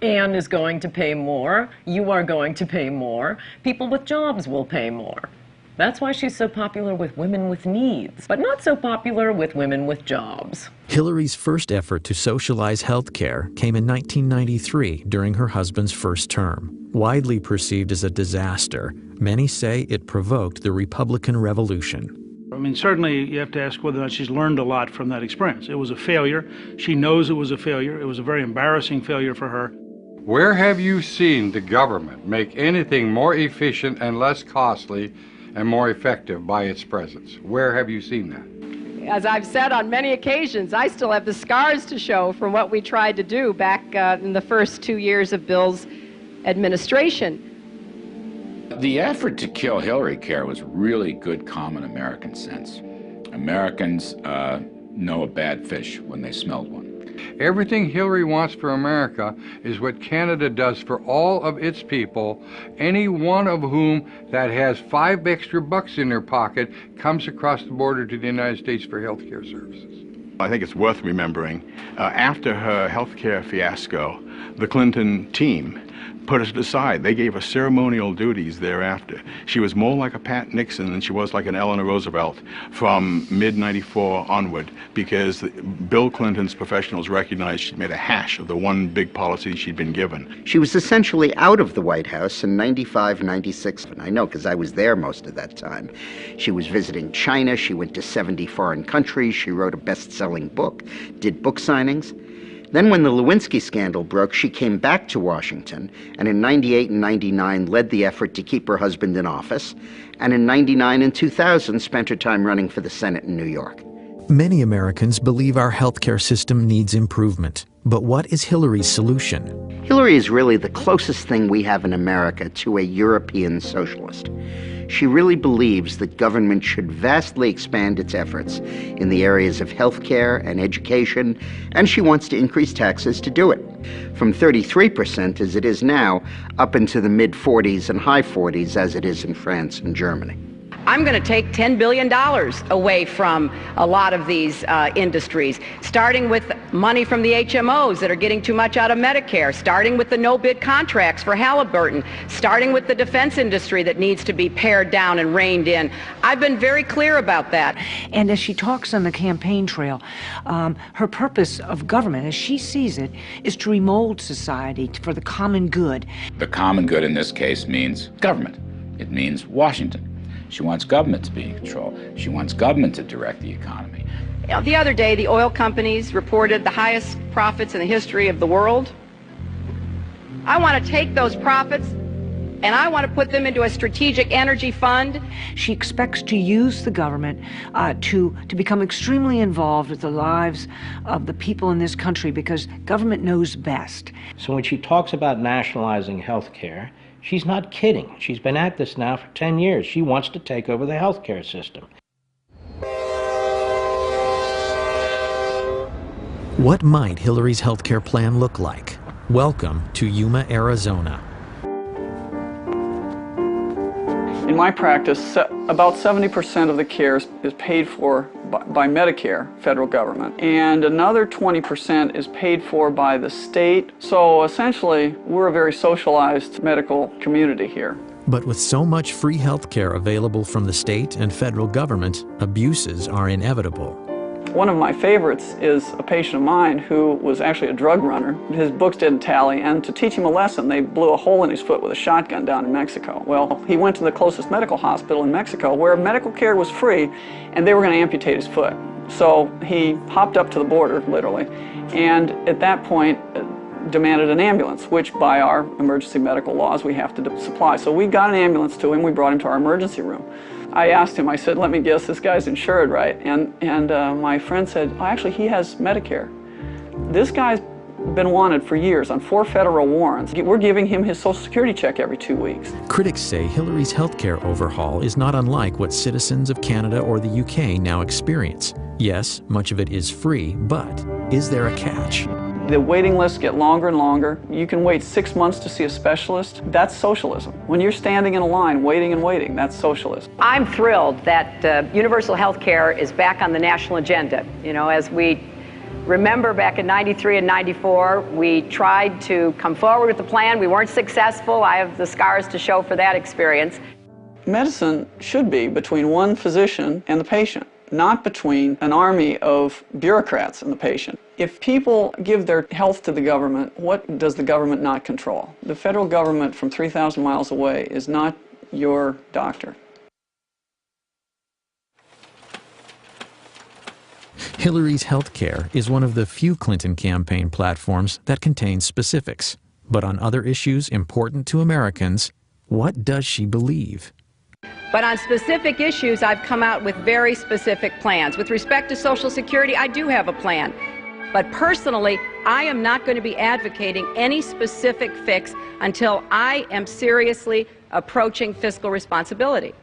Anne is going to pay more. You are going to pay more. People with jobs will pay more. That's why she's so popular with women with needs, but not so popular with women with jobs. Hillary's first effort to socialize health care came in 1993 during her husband's first term. Widely perceived as a disaster, many say it provoked the Republican Revolution. I mean, certainly you have to ask whether or not she's learned a lot from that experience. It was a failure. She knows it was a failure. It was a very embarrassing failure for her. Where have you seen the government make anything more efficient and less costly and more effective by its presence? Where have you seen that? As I've said on many occasions, I still have the scars to show from what we tried to do back in the first 2 years of Bill's administration. The effort to kill Hillary Care was really good common American sense. Americans know a bad fish when they smell one. Everything Hillary wants for America is what Canada does for all of its people, any one of whom that has $5 extra in their pocket comes across the border to the United States for health care services. I think it's worth remembering, after her health care fiasco, the Clinton team put us aside. They gave her ceremonial duties thereafter. She was more like a Pat Nixon than she was like an Eleanor Roosevelt from mid-94 onward, because Bill Clinton's professionals recognized she'd made a hash of the one big policy she'd been given. She was essentially out of the White House in 95, 96, and I know because I was there most of that time. She was visiting China, she went to 70 foreign countries, she wrote a best-selling book, did book signings. Then when the Lewinsky scandal broke, she came back to Washington, and in 98 and 99 led the effort to keep her husband in office, and in 99 and 2000 spent her time running for the Senate in New York. Many Americans believe our healthcare system needs improvement. But what is Hillary's solution? Hillary is really the closest thing we have in America to a European socialist. She really believes that government should vastly expand its efforts in the areas of healthcare and education, and she wants to increase taxes to do it, from 33% as it is now, up into the mid-40s and high 40s as it is in France and Germany. I'm going to take $10 billion away from a lot of these industries, starting with money from the HMOs that are getting too much out of Medicare, starting with the no-bid contracts for Halliburton, starting with the defense industry that needs to be pared down and reined in. I've been very clear about that. And as she talks on the campaign trail, her purpose of government, as she sees it, is to remold society for the common good. The common good in this case means government. It means Washington. She wants government to be in control. She wants government to direct the economy. The other day, the oil companies reported the highest profits in the history of the world. I want to take those profits and I want to put them into a strategic energy fund. She expects to use the government to become extremely involved with the lives of the people in this country because government knows best. So when she talks about nationalizing health care, she's not kidding. She's been at this now for 10 years. She wants to take over the health care system. What might Hillary's healthcare plan look like? Welcome to Yuma, Arizona. In my practice, about 70% of the care is paid for by Medicare, federal government, and another 20% is paid for by the state. So essentially, we're a very socialized medical community here. But with so much free healthcare available from the state and federal government, abuses are inevitable. One of my favorites is a patient of mine who was actually a drug runner. His books didn't tally, and to teach him a lesson, they blew a hole in his foot with a shotgun down in Mexico. Well, he went to the closest medical hospital in Mexico where medical care was free, and they were going to amputate his foot. So he hopped up to the border, literally, and at that point demanded an ambulance, which by our emergency medical laws we have to supply. So we got an ambulance to him, we brought him to our emergency room. I asked him, I said, let me guess, this guy's insured, right? And my friend said, oh, actually, he has Medicare. This guy's been wanted for years on 4 federal warrants. We're giving him his Social Security check every 2 weeks. Critics say Hillary's healthcare overhaul is not unlike what citizens of Canada or the UK now experience. Yes, much of it is free, but is there a catch? The waiting lists get longer and longer. You can wait 6 months to see a specialist. That's socialism. When you're standing in a line, waiting and waiting, that's socialism. I'm thrilled that universal health care is back on the national agenda. You know, as we remember back in 93 and 94, we tried to come forward with the plan. We weren't successful. I have the scars to show for that experience. Medicine should be between one physician and the patient, not between an army of bureaucrats and the patient. If people give their health to the government, what does the government not control? The federal government from 3,000 miles away is not your doctor. Hillary's health care is one of the few Clinton campaign platforms that contains specifics. But on other issues important to Americans, what does she believe? But on specific issues, I've come out with very specific plans. With respect to Social Security, I do have a plan. But personally, I am not going to be advocating any specific fix until I am seriously approaching fiscal responsibility.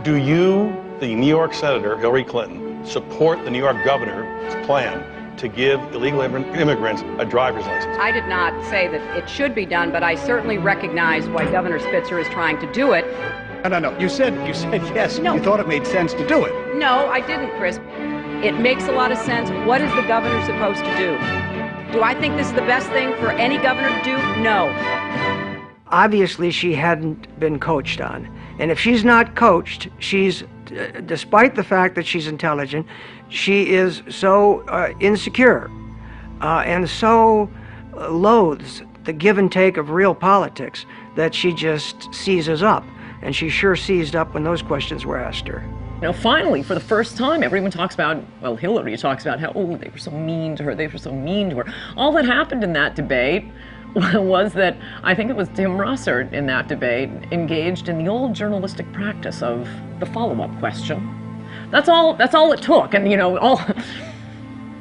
Do you, the New York Senator Hillary Clinton, support the New York governor's plan to give illegal immigrants a driver's license? I did not say that it should be done, but I certainly recognize why Governor Spitzer is trying to do it. No. You said yes. No. You thought it made sense to do it. No, I didn't, Chris. It makes a lot of sense. What is the governor supposed to do? Do I think this is the best thing for any governor to do? No. Obviously, she hadn't been coached on. And if she's not coached, she's, despite the fact that she's intelligent, she is so insecure and so loathes the give and take of real politics that she just seizes up. And she sure seized up when those questions were asked her. You know, finally, for the first time, everyone talks about, well, Hillary talks about how, oh, they were so mean to her, they were so mean to her. All that happened in that debate was that, I think it was Tim Russert in that debate, engaged in the old journalistic practice of the follow-up question. That's all it took, and, you know, all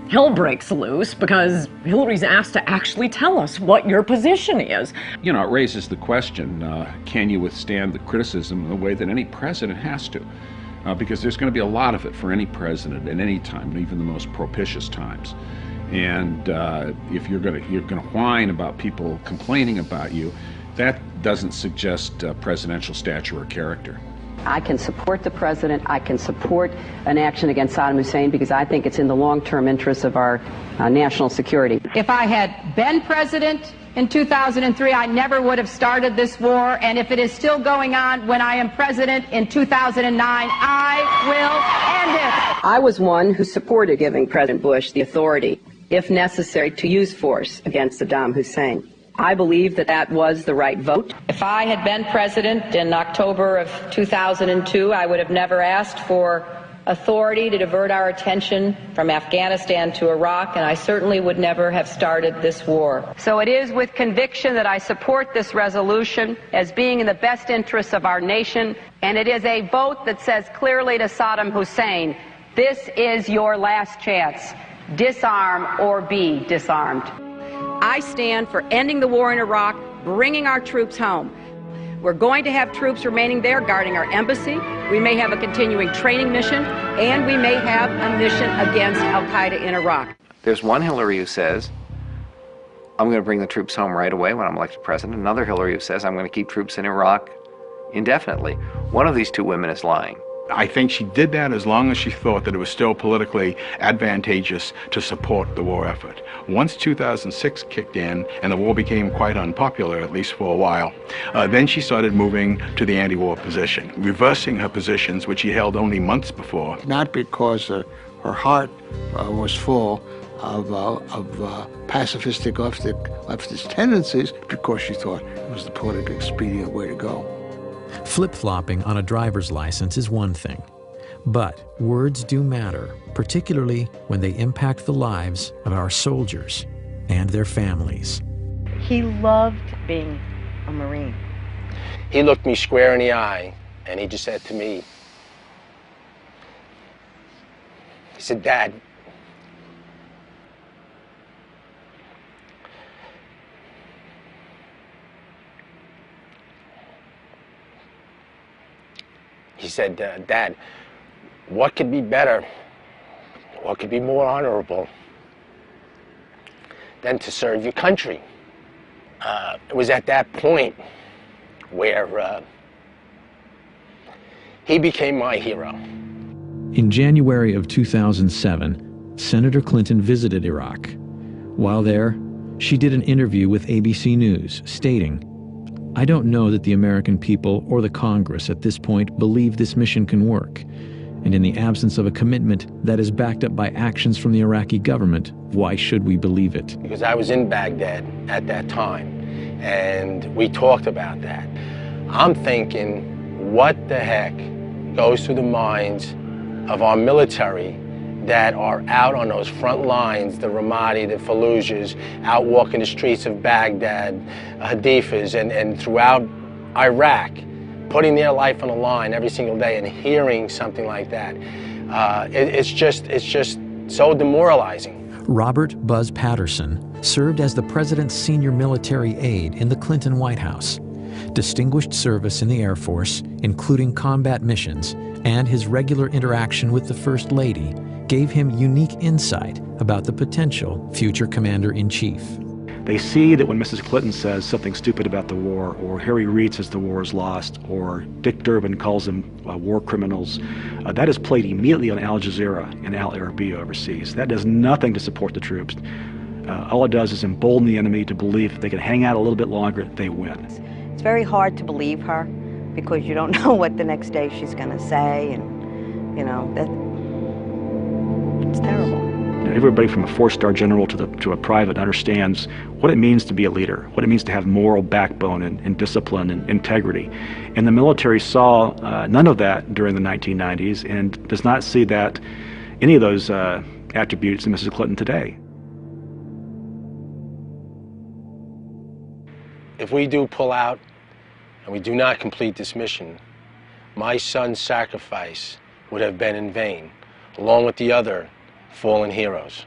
hell breaks loose because Hillary's asked to actually tell us what your position is. You know, it raises the question, can you withstand the criticism in the way that any president has to? Because there's going to be a lot of it for any president at any time, even the most propitious times. And if you're going to whine about people complaining about you, that doesn't suggest presidential stature or character. I can support the president. I can support an action against Saddam Hussein because I think it's in the long-term interests of our national security. If I had been president in 2003, I never would have started this war. And if it is still going on when I am president in 2009, I will end it. I was one who supported giving President Bush the authority, if necessary, to use force against Saddam Hussein. I believe that that was the right vote. If I had been president in October of 2002, I would have never asked for authority to divert our attention from Afghanistan to Iraq, and I certainly would never have started this war. So it is with conviction that I support this resolution as being in the best interests of our nation, and it is a vote that says clearly to Saddam Hussein, this is your last chance. Disarm or be disarmed. I stand for ending the war in Iraq, bringing our troops home. We're going to have troops remaining there guarding our embassy. We may have a continuing training mission, and we may have a mission against al-Qaeda in Iraq. There's one Hillary who says, I'm going to bring the troops home right away when I'm elected president. Another Hillary who says, I'm going to keep troops in Iraq indefinitely. One of these two women is lying. I think she did that as long as she thought that it was still politically advantageous to support the war effort. Once 2006 kicked in and the war became quite unpopular, at least for a while, then she started moving to the anti-war position, reversing her positions which she held only months before. Not because her heart was full of pacifistic leftist tendencies, because she thought it was the politically expedient way to go. Flip-flopping on a driver's license is one thing, but words do matter, particularly when they impact the lives of our soldiers and their families. He loved being a Marine. He looked me square in the eye and he just said to me, he said, Dad, he said, Dad, what could be better, what could be more honorable than to serve your country? It was at that point where he became my hero. In January of 2007, Senator Clinton visited Iraq. While there, she did an interview with ABC News, stating, I don't know that the American people or the Congress at this point believe this mission can work. And in the absence of a commitment that is backed up by actions from the Iraqi government, why should we believe it? Because I was in Baghdad at that time, and we talked about that. I'm thinking, what the heck goes through the minds of our military that are out on those front lines, the Ramadi, the Fallujahs, out walking the streets of Baghdad, Hadithas, and throughout Iraq, putting their life on the line every single day and hearing something like that. It's just so demoralizing. Robert Buzz Patterson served as the president's senior military aide in the Clinton White House. Distinguished service in the Air Force, including combat missions, and his regular interaction with the First Lady gave him unique insight about the potential future commander-in-chief. They see that when Mrs. Clinton says something stupid about the war, or Harry Reid says the war is lost, or Dick Durbin calls them war criminals, that is played immediately on Al Jazeera and Al Arabiya overseas. That does nothing to support the troops. All it does is embolden the enemy to believe if they can hang out a little bit longer, they win. It's very hard to believe her because you don't know what the next day she's going to say, and it's terrible. Everybody from a four-star general to a private understands what it means to be a leader, what it means to have moral backbone and discipline and integrity. And the military saw none of that during the 1990s and does not see that any of those attributes in Mrs. Clinton today. If we do pull out and we do not complete this mission, my son's sacrifice would have been in vain, along with the other fallen heroes.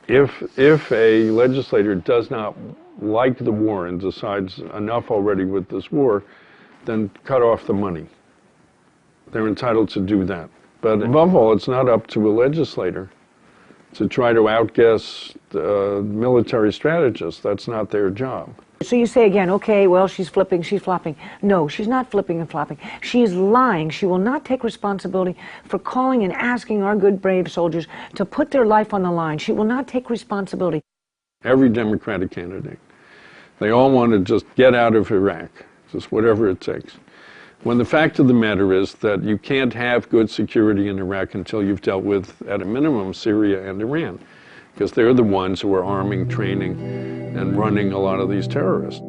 If a legislator does not like the war and decides enough already with this war, then cut off the money. They're entitled to do that. But above all, it's not up to a legislator to try to outguess military strategists. That's not their job. So you say again, okay, well, she's flipping, she's flopping. No, she's not flipping and flopping. She is lying. She will not take responsibility for calling and asking our good, brave soldiers to put their life on the line. She will not take responsibility. Every Democratic candidate, they all want to just get out of Iraq, just whatever it takes. When the fact of the matter is that you can't have good security in Iraq until you've dealt with, at a minimum, Syria and Iran, because they're the ones who are arming, training, and running a lot of these terrorists.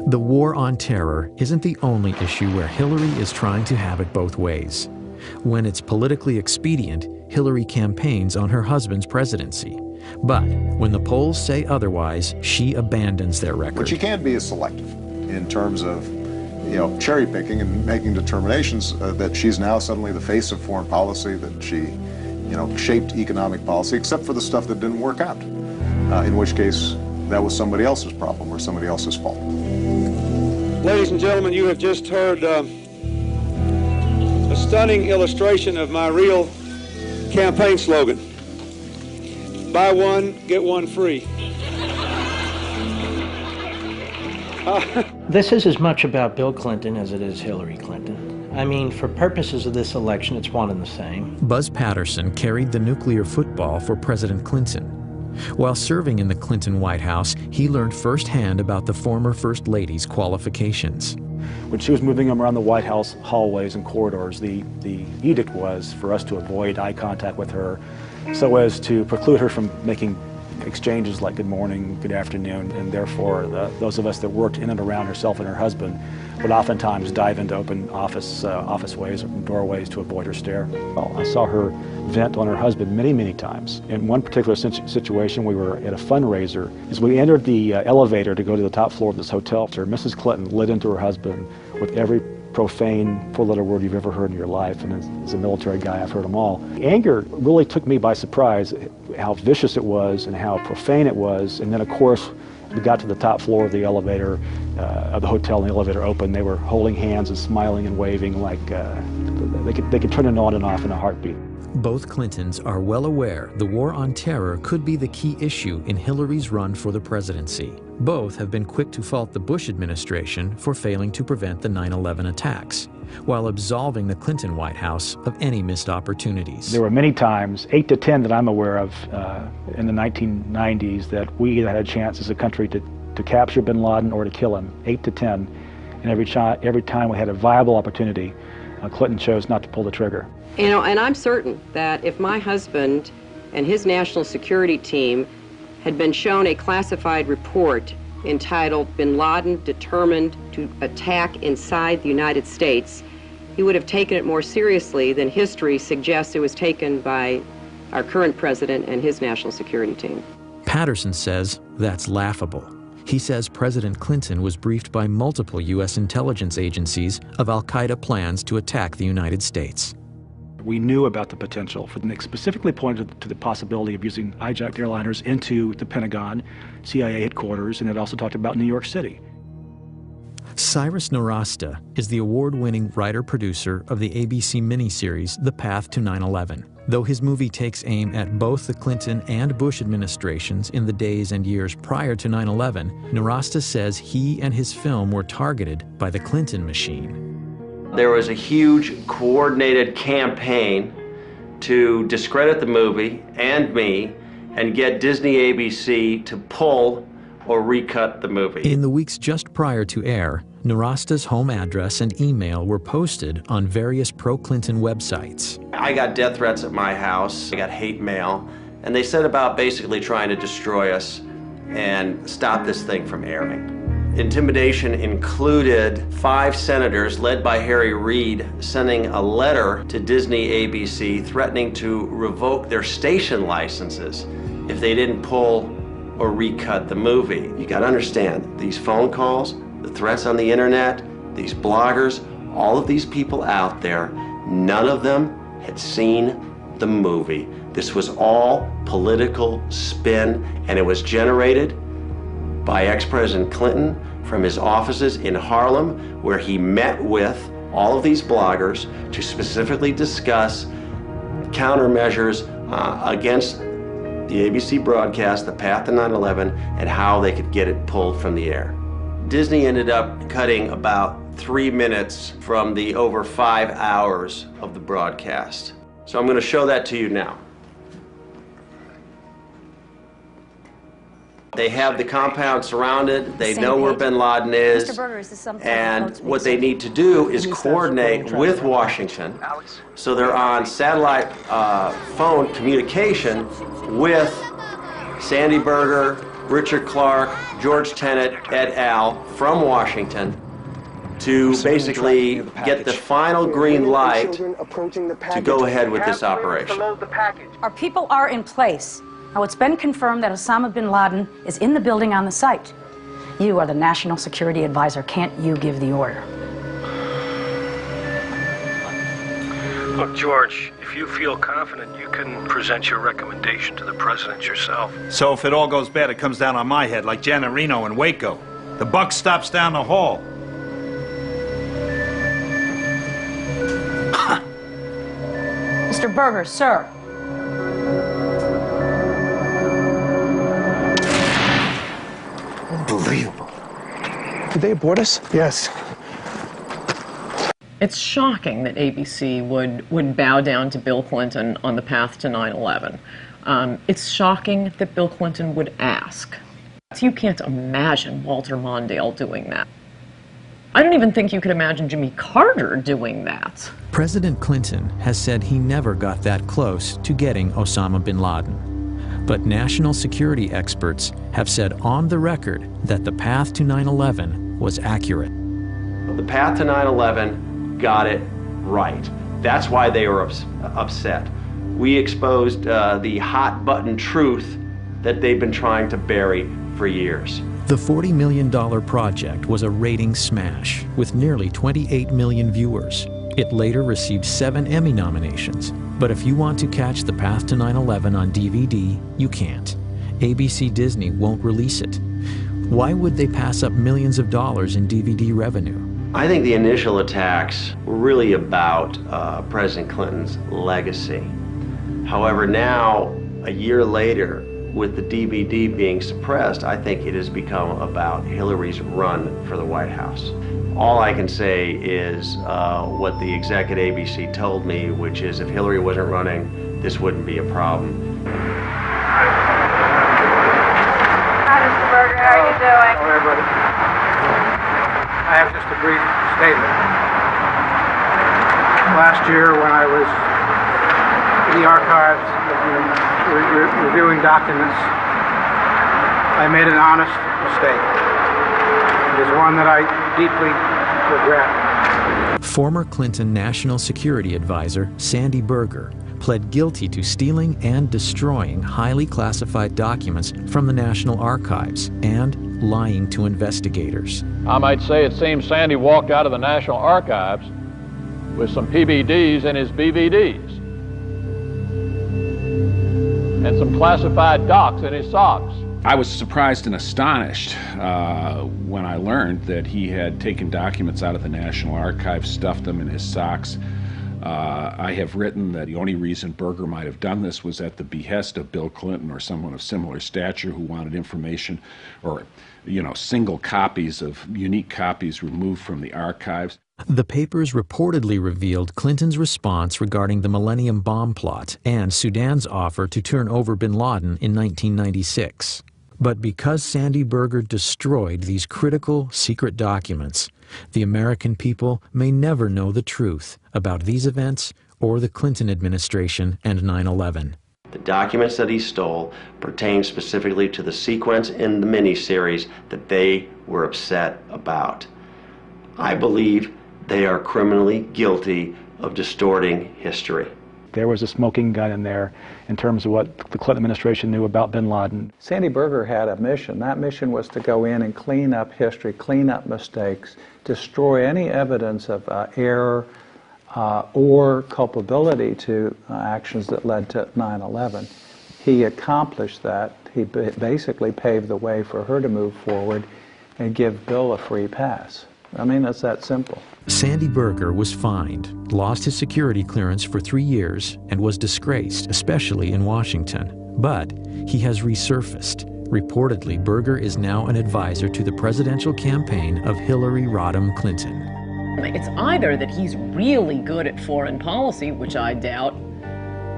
The war on terror isn't the only issue where Hillary is trying to have it both ways. When it's politically expedient, Hillary campaigns on her husband's presidency. But when the polls say otherwise, she abandons their record. What she can be is selective in terms of, cherry picking and making determinations that she's now suddenly the face of foreign policy, that she, shaped economic policy, except for the stuff that didn't work out, in which case that was somebody else's problem or somebody else's fault. Ladies and gentlemen, you have just heard a stunning illustration of my real campaign slogan. Buy one, get one free. This is as much about Bill Clinton as it is Hillary Clinton. I mean, for purposes of this election, it's one and the same. Buzz Patterson carried the nuclear football for President Clinton. While serving in the Clinton White House, he learned firsthand about the former First Lady's qualifications. When she was moving them around the White House hallways and corridors, the edict was for us to avoid eye contact with her so as to preclude her from making exchanges like good morning, good afternoon, and therefore those of us that worked in and around herself and her husband would oftentimes dive into open office ways or doorways to avoid her stare. Well, I saw her vent on her husband many, many times. In one particular situation, we were at a fundraiser. As we entered the elevator to go to the top floor of this hotel, Mrs. Clinton lit into her husband with every profane four-letter word you've ever heard in your life, and as a military guy, I've heard them all. Anger really took me by surprise, how vicious it was and how profane it was, and then of course, we got to the top floor of the elevator, of the hotel, and the elevator opened. They were holding hands and smiling and waving like they could turn it on and off in a heartbeat. Both Clintons are well aware the war on terror could be the key issue in Hillary's run for the presidency. Both have been quick to fault the Bush administration for failing to prevent the 9/11 attacks, while absolving the Clinton White House of any missed opportunities. There were many times, 8 to 10 that I'm aware of, in the 1990s, that we either had a chance as a country to capture bin Laden or to kill him, 8 to 10. And every time we had a viable opportunity, Clinton chose not to pull the trigger. And I'm certain that if my husband and his national security team had been shown a classified report entitled Bin Laden Determined to Attack Inside the United States, he would have taken it more seriously than history suggests it was taken by our current president and his national security team. Patterson says that's laughable. He says President Clinton was briefed by multiple U.S. intelligence agencies of al-Qaeda plans to attack the United States. We knew about the potential. They specifically pointed to the possibility of using hijacked airliners into the Pentagon, CIA headquarters, and it also talked about New York City. Cyrus Nowrasteh is the award-winning writer-producer of the ABC miniseries The Path to 9/11. Though his movie takes aim at both the Clinton and Bush administrations in the days and years prior to 9/11, Nowrasteh says he and his film were targeted by the Clinton machine. There was a huge coordinated campaign to discredit the movie and me and get Disney ABC to pull or recut the movie. In the weeks just prior to air, Nowrasteh's home address and email were posted on various pro-Clinton websites. I got death threats at my house, I got hate mail, and they set about basically trying to destroy us and stop this thing from airing. Intimidation included 5 senators led by Harry Reid sending a letter to Disney ABC threatening to revoke their station licenses if they didn't pull or recut the movie. You gotta understand, these phone calls, the threats on the internet, these bloggers, all of these people out there, none of them had seen the movie. This was all political spin, and it was generated by ex-President Clinton from his offices in Harlem, where he met with all of these bloggers to specifically discuss countermeasures against the ABC broadcast, The Path to 9/11, and how they could get it pulled from the air. Disney ended up cutting about 3 minutes from the over 5 hours of the broadcast. So I'm going to show that to you now. They have the compound surrounded. They know where bin Laden is. Mr. Berger, is this something and what they need to do is coordinate with Washington. So they're on satellite phone communication with Sandy Berger, Richard Clark, George Tenet, et al. From Washington to basically get the final green light to go ahead with this operation. Our people are in place. Now, it's been confirmed that Osama bin Laden is in the building on the site. You are the National Security Advisor. Can't you give the order? Look, George, if you feel confident, you can present your recommendation to the president yourself. So if it all goes bad, it comes down on my head, like Janet Reno in Waco. The buck stops down the hall. Mr. Berger, sir. Unbelievable. Did they abort us? Yes. It's shocking that ABC would bow down to Bill Clinton on the path to 9/11. It's shocking that Bill Clinton would ask. You can't imagine Walter Mondale doing that. I don't even think you could imagine Jimmy Carter doing that. President Clinton has said he never got that close to getting Osama bin Laden. But national security experts have said on the record that the path to 9/11 was accurate. The path to 9/11 got it right. That's why they were upset. We exposed the hot button truth that they've been trying to bury for years. The $40 million project was a ratings smash with nearly 28 million viewers. It later received 7 Emmy nominations. But if you want to catch The Path to 9/11 on DVD, you can't. ABC Disney won't release it. Why would they pass up millions of dollars in DVD revenue? I think the initial attacks were really about President Clinton's legacy. However, now, a year later, with the DVD being suppressed, I think it has become about Hillary's run for the White House. All I can say is what the exec at ABC told me, which is if Hillary wasn't running, this wouldn't be a problem. Hi, Mr. Berger. How are you doing? Hello, everybody. I have just a brief statement. Last year, when I was in the archives reviewing documents, I made an honest mistake. It is one that I deeply regret. Former Clinton National Security Advisor Sandy Berger pled guilty to stealing and destroying highly classified documents from the National Archives and lying to investigators. I might say it seems Sandy walked out of the National Archives with some PBDs in his BVDs and some classified docs in his socks. I was surprised and astonished when I learned that he had taken documents out of the National Archives, stuffed them in his socks. I have written that the only reason Berger might have done this was at the behest of Bill Clinton or someone of similar stature who wanted information or, single copies of unique copies removed from the archives. The papers reportedly revealed Clinton's response regarding the Millennium Bomb plot and Sudan's offer to turn over bin Laden in 1996. But because Sandy Berger destroyed these critical secret documents, the American people may never know the truth about these events or the Clinton administration and 9/11. The documents that he stole pertain specifically to the sequence in the miniseries that they were upset about. I believe they are criminally guilty of distorting history. There was a smoking gun in there in terms of what the Clinton administration knew about bin Laden. Sandy Berger had a mission. That mission was to go in and clean up history, clean up mistakes, destroy any evidence of error or culpability to actions that led to 9/11. He accomplished that. He basically paved the way for her to move forward and give Bill a free pass. I mean, it's that simple. Sandy Berger was fined, lost his security clearance for 3 years, and was disgraced, especially in Washington. But he has resurfaced. Reportedly, Berger is now an advisor to the presidential campaign of Hillary Rodham Clinton. It's either that he's really good at foreign policy, which I doubt,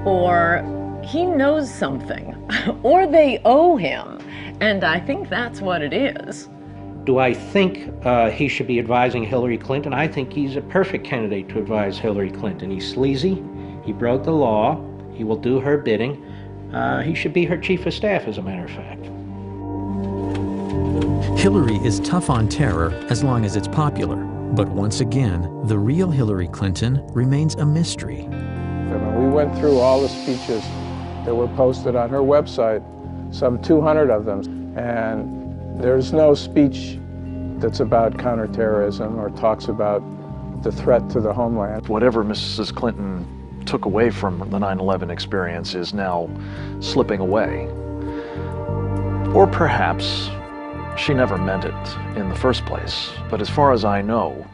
or he knows something, or they owe him. And I think that's what it is. Do I think he should be advising Hillary Clinton? I think he's a perfect candidate to advise Hillary Clinton. He's sleazy, he broke the law, he will do her bidding. He should be her chief of staff, as a matter of fact. Hillary is tough on terror as long as it's popular. But once again, the real Hillary Clinton remains a mystery. We went through all the speeches that were posted on her website, some 200 of them, and there's no speech that's about counterterrorism or talks about the threat to the homeland. Whatever Mrs. Clinton took away from the 9/11 experience is now slipping away. Or perhaps she never meant it in the first place. But as far as I know,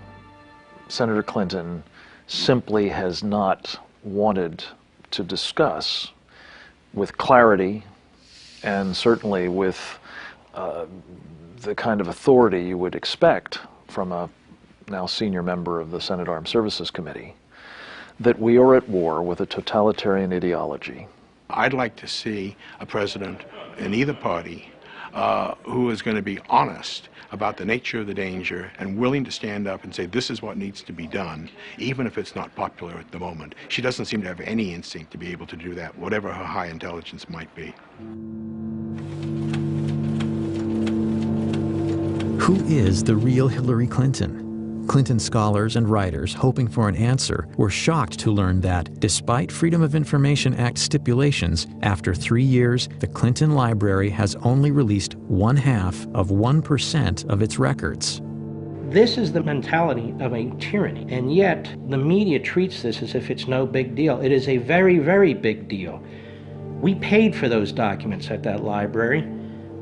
Senator Clinton simply has not wanted to discuss with clarity and certainly with the kind of authority you would expect from a now senior member of the Senate Armed Services Committee, that we are at war with a totalitarian ideology. I'd like to see a president in either party who is going to be honest about the nature of the danger and willing to stand up and say this is what needs to be done, even if it's not popular at the moment. She doesn't seem to have any instinct to be able to do that, whatever her high intelligence might be. Who is the real Hillary Clinton? Clinton scholars and writers hoping for an answer were shocked to learn that, despite Freedom of Information Act stipulations, after 3 years, the Clinton Library has only released 0.5% of its records. This is the mentality of a tyranny, and yet the media treats this as if it's no big deal. It is a very, very big deal. We paid for those documents at that library.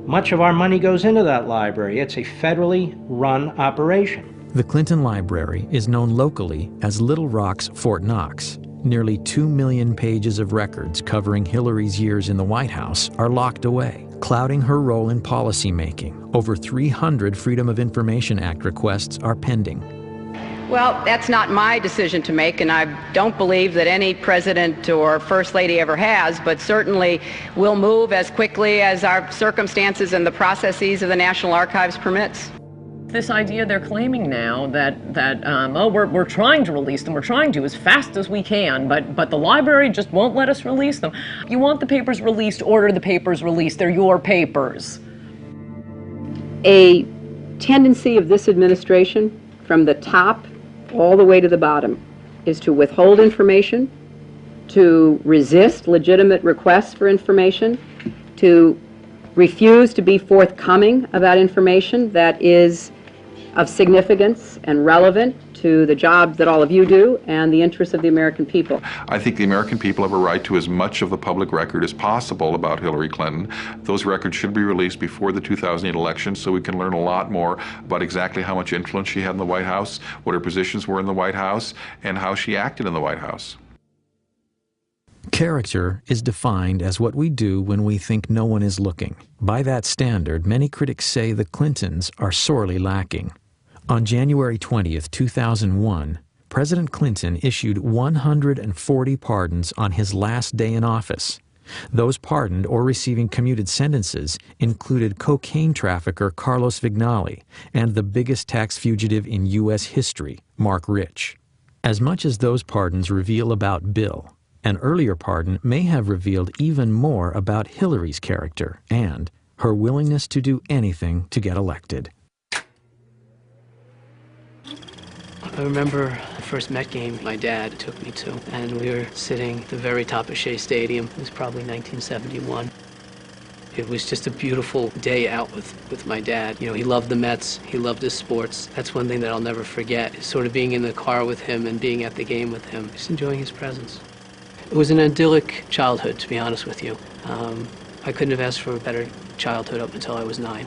Much of our money goes into that library. It's a federally run operation. The Clinton Library is known locally as Little Rock's Fort Knox. Nearly 2 million pages of records covering Hillary's years in the White House are locked away, clouding her role in policymaking. Over 300 Freedom of Information Act requests are pending. Well, that's not my decision to make, and I don't believe that any president or first lady ever has, but certainly we'll move as quickly as our circumstances and the processes of the National Archives permits. This idea they're claiming now that we're trying to release them, we're trying to as fast as we can, but the library just won't let us release them. You want the papers released, order the papers released. They're your papers. A tendency of this administration, from the top all the way to the bottom, is to withhold information, to resist legitimate requests for information, to refuse to be forthcoming about information that is of significance and relevant to the job that all of you do and the interests of the American people. I think the American people have a right to as much of the public record as possible about Hillary Clinton. Those records should be released before the 2008 election so we can learn a lot more about exactly how much influence she had in the White House, what her positions were in the White House, and how she acted in the White House. Character is defined as what we do when we think no one is looking. By that standard, many critics say the Clintons are sorely lacking. On January 20th, 2001, President Clinton issued 140 pardons on his last day in office. Those pardoned or receiving commuted sentences included cocaine trafficker Carlos Vignali and the biggest tax fugitive in U.S. history, Mark Rich. As much as those pardons reveal about Bill, an earlier pardon may have revealed even more about Hillary's character and her willingness to do anything to get elected. I remember the first Met game my dad took me to, and we were sitting at the very top of Shea Stadium. It was probably 1971. It was just a beautiful day out with my dad. You know, he loved the Mets, he loved his sports. That's one thing that I'll never forget, is sort of being in the car with him and being at the game with him, just enjoying his presence. It was an idyllic childhood, to be honest with you. I couldn't have asked for a better childhood up until I was 9.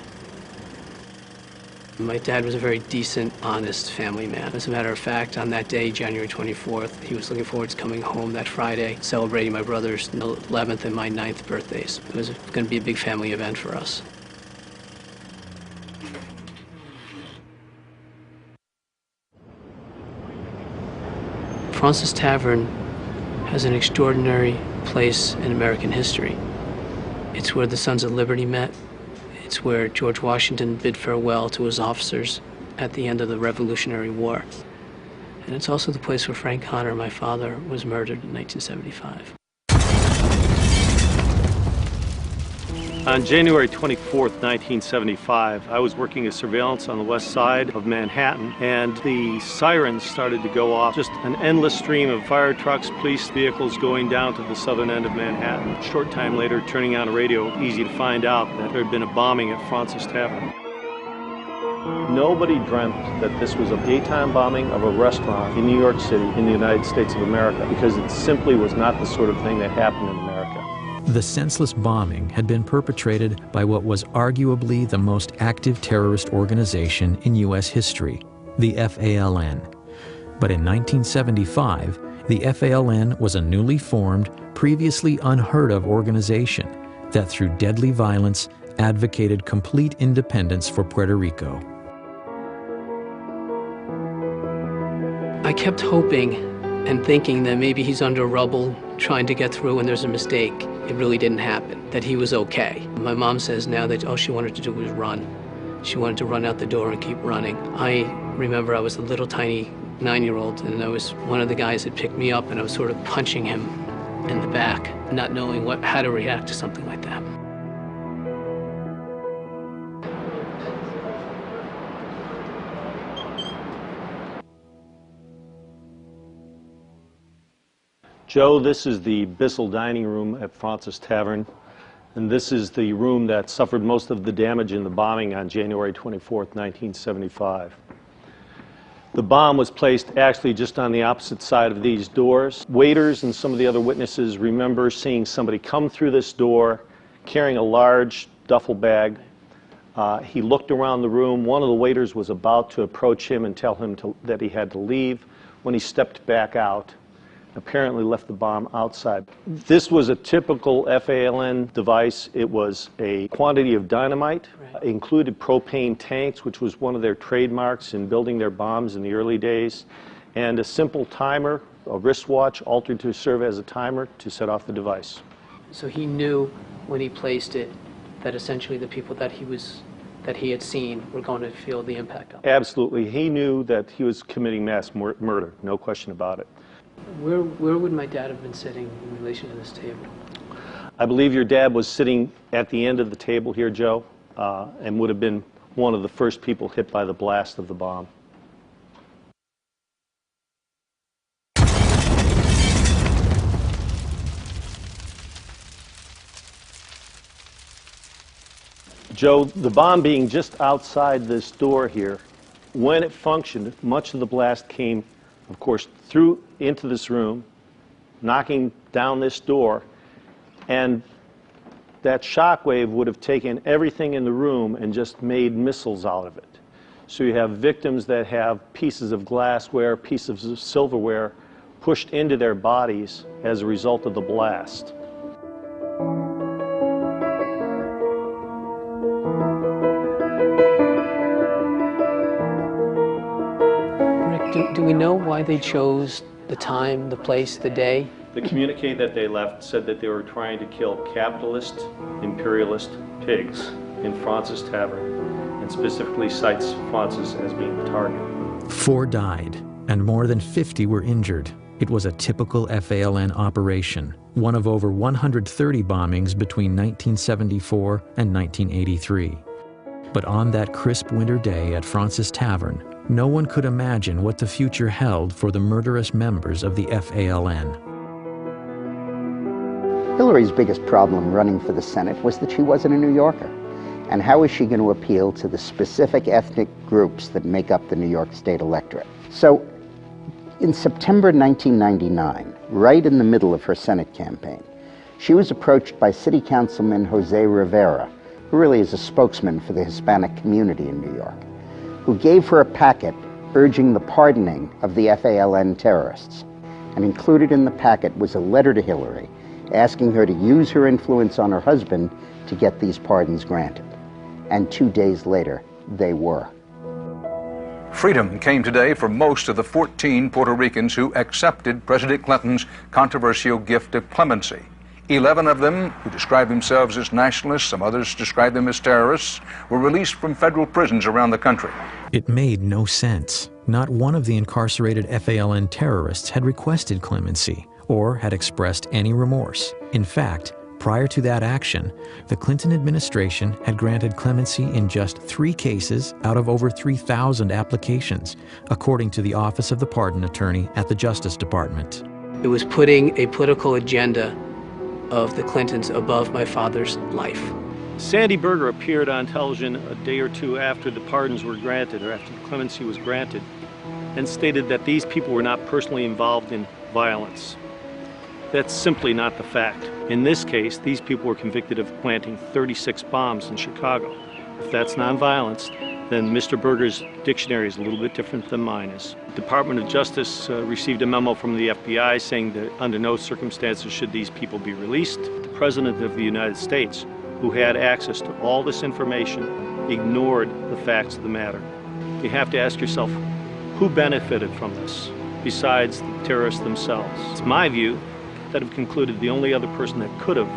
My dad was a very decent, honest family man. As a matter of fact, on that day, January 24th, he was looking forward to coming home that Friday, celebrating my brother's 11th and my 9th birthdays. It was going to be a big family event for us. Fraunces Tavern has an extraordinary place in American history. It's where the Sons of Liberty met. It's where George Washington bid farewell to his officers at the end of the Revolutionary War. And it's also the place where Frank Connor, my father, was murdered in 1975. On January 24th, 1975, I was working as surveillance on the west side of Manhattan, and the sirens started to go off. Just an endless stream of fire trucks, police vehicles going down to the southern end of Manhattan. A short time later, turning on a radio, easy to find out that there had been a bombing at Fraunces Tavern. Nobody dreamt that this was a daytime bombing of a restaurant in New York City in the United States of America, because it simply was not the sort of thing that happened in America. The senseless bombing had been perpetrated by what was arguably the most active terrorist organization in U.S. history, the FALN. But in 1975, the FALN was a newly formed, previously unheard of organization that through deadly violence advocated complete independence for Puerto Rico. I kept hoping and thinking that maybe he's under rubble, trying to get through and there's a mistake. It really didn't happen, that he was okay. My mom says now that all she wanted to do was run. She wanted to run out the door and keep running. I remember I was a little tiny 9-year-old, and I was one of the guys that picked me up, and I was sort of punching him in the back, not knowing how to react to something like that. Joe, this is the Bissell dining room at Fraunces Tavern, and this is the room that suffered most of the damage in the bombing on January 24th, 1975. The bomb was placed actually just on the opposite side of these doors. Waiters and some of the other witnesses remember seeing somebody come through this door carrying a large duffel bag. He looked around the room. One of the waiters was about to approach him and tell him that he had to leave when he stepped back out. Apparently left the bomb outside. This was a typical FALN device. It was a quantity of dynamite, included propane tanks, which was one of their trademarks in building their bombs in the early days, and a simple timer, a wristwatch altered to serve as a timer to set off the device. So he knew when he placed it that essentially the people that he had seen were going to feel the impact of it. Absolutely. He knew that he was committing mass murder, no question about it. Where would my dad have been sitting in relation to this table? I believe your dad was sitting at the end of the table here, Joe, and would have been one of the first people hit by the blast of the bomb. Joe, the bomb being just outside this door here, when it functioned, much of the blast came, of course, through into this room, knocking down this door, and that shock wave would have taken everything in the room and just made missiles out of it. So you have victims that have pieces of glassware, pieces of silverware pushed into their bodies as a result of the blast. Rick, do we know why they chose the time, the place, the day? The communique that they left said that they were trying to kill capitalist, imperialist pigs in Fraunces Tavern, and specifically cites Fraunces as being the target. 4 died, and more than 50 were injured. It was a typical FALN operation, one of over 130 bombings between 1974 and 1983. But on that crisp winter day at Fraunces Tavern, no one could imagine what the future held for the murderous members of the FALN. Hillary's biggest problem running for the Senate was that she wasn't a New Yorker. And how is she going to appeal to the specific ethnic groups that make up the New York State electorate? So, in September 1999, right in the middle of her Senate campaign, she was approached by City Councilman Jose Rivera, who really is a spokesman for the Hispanic community in New York, who gave her a packet urging the pardoning of the FALN terrorists. And included in the packet was a letter to Hillary asking her to use her influence on her husband to get these pardons granted. And 2 days later, they were. Freedom came today for most of the 14 Puerto Ricans who accepted President Clinton's controversial gift of clemency. 11 of them, who describe themselves as nationalists, some others describe them as terrorists, were released from federal prisons around the country. It made no sense. Not one of the incarcerated FALN terrorists had requested clemency or had expressed any remorse. In fact, Prior to that action, the Clinton administration had granted clemency in just 3 cases out of over 3,000 applications, according to the Office of the Pardon Attorney at the Justice Department. It was putting a political agenda of the Clintons above my father's life. Sandy Berger appeared on television a day or two after the pardons were granted, or after the clemency was granted, and stated that these people were not personally involved in violence. That's simply not the fact. In this case, these people were convicted of planting 36 bombs in Chicago. If that's nonviolence, then Mr. Berger's dictionary is a little bit different than mine is. The Department of Justice received a memo from the FBI saying that under no circumstances should these people be released. The President of the United States, who had access to all this information, ignored the facts of the matter. You have to ask yourself, who benefited from this besides the terrorists themselves? It's my view that have concluded the only other person that could have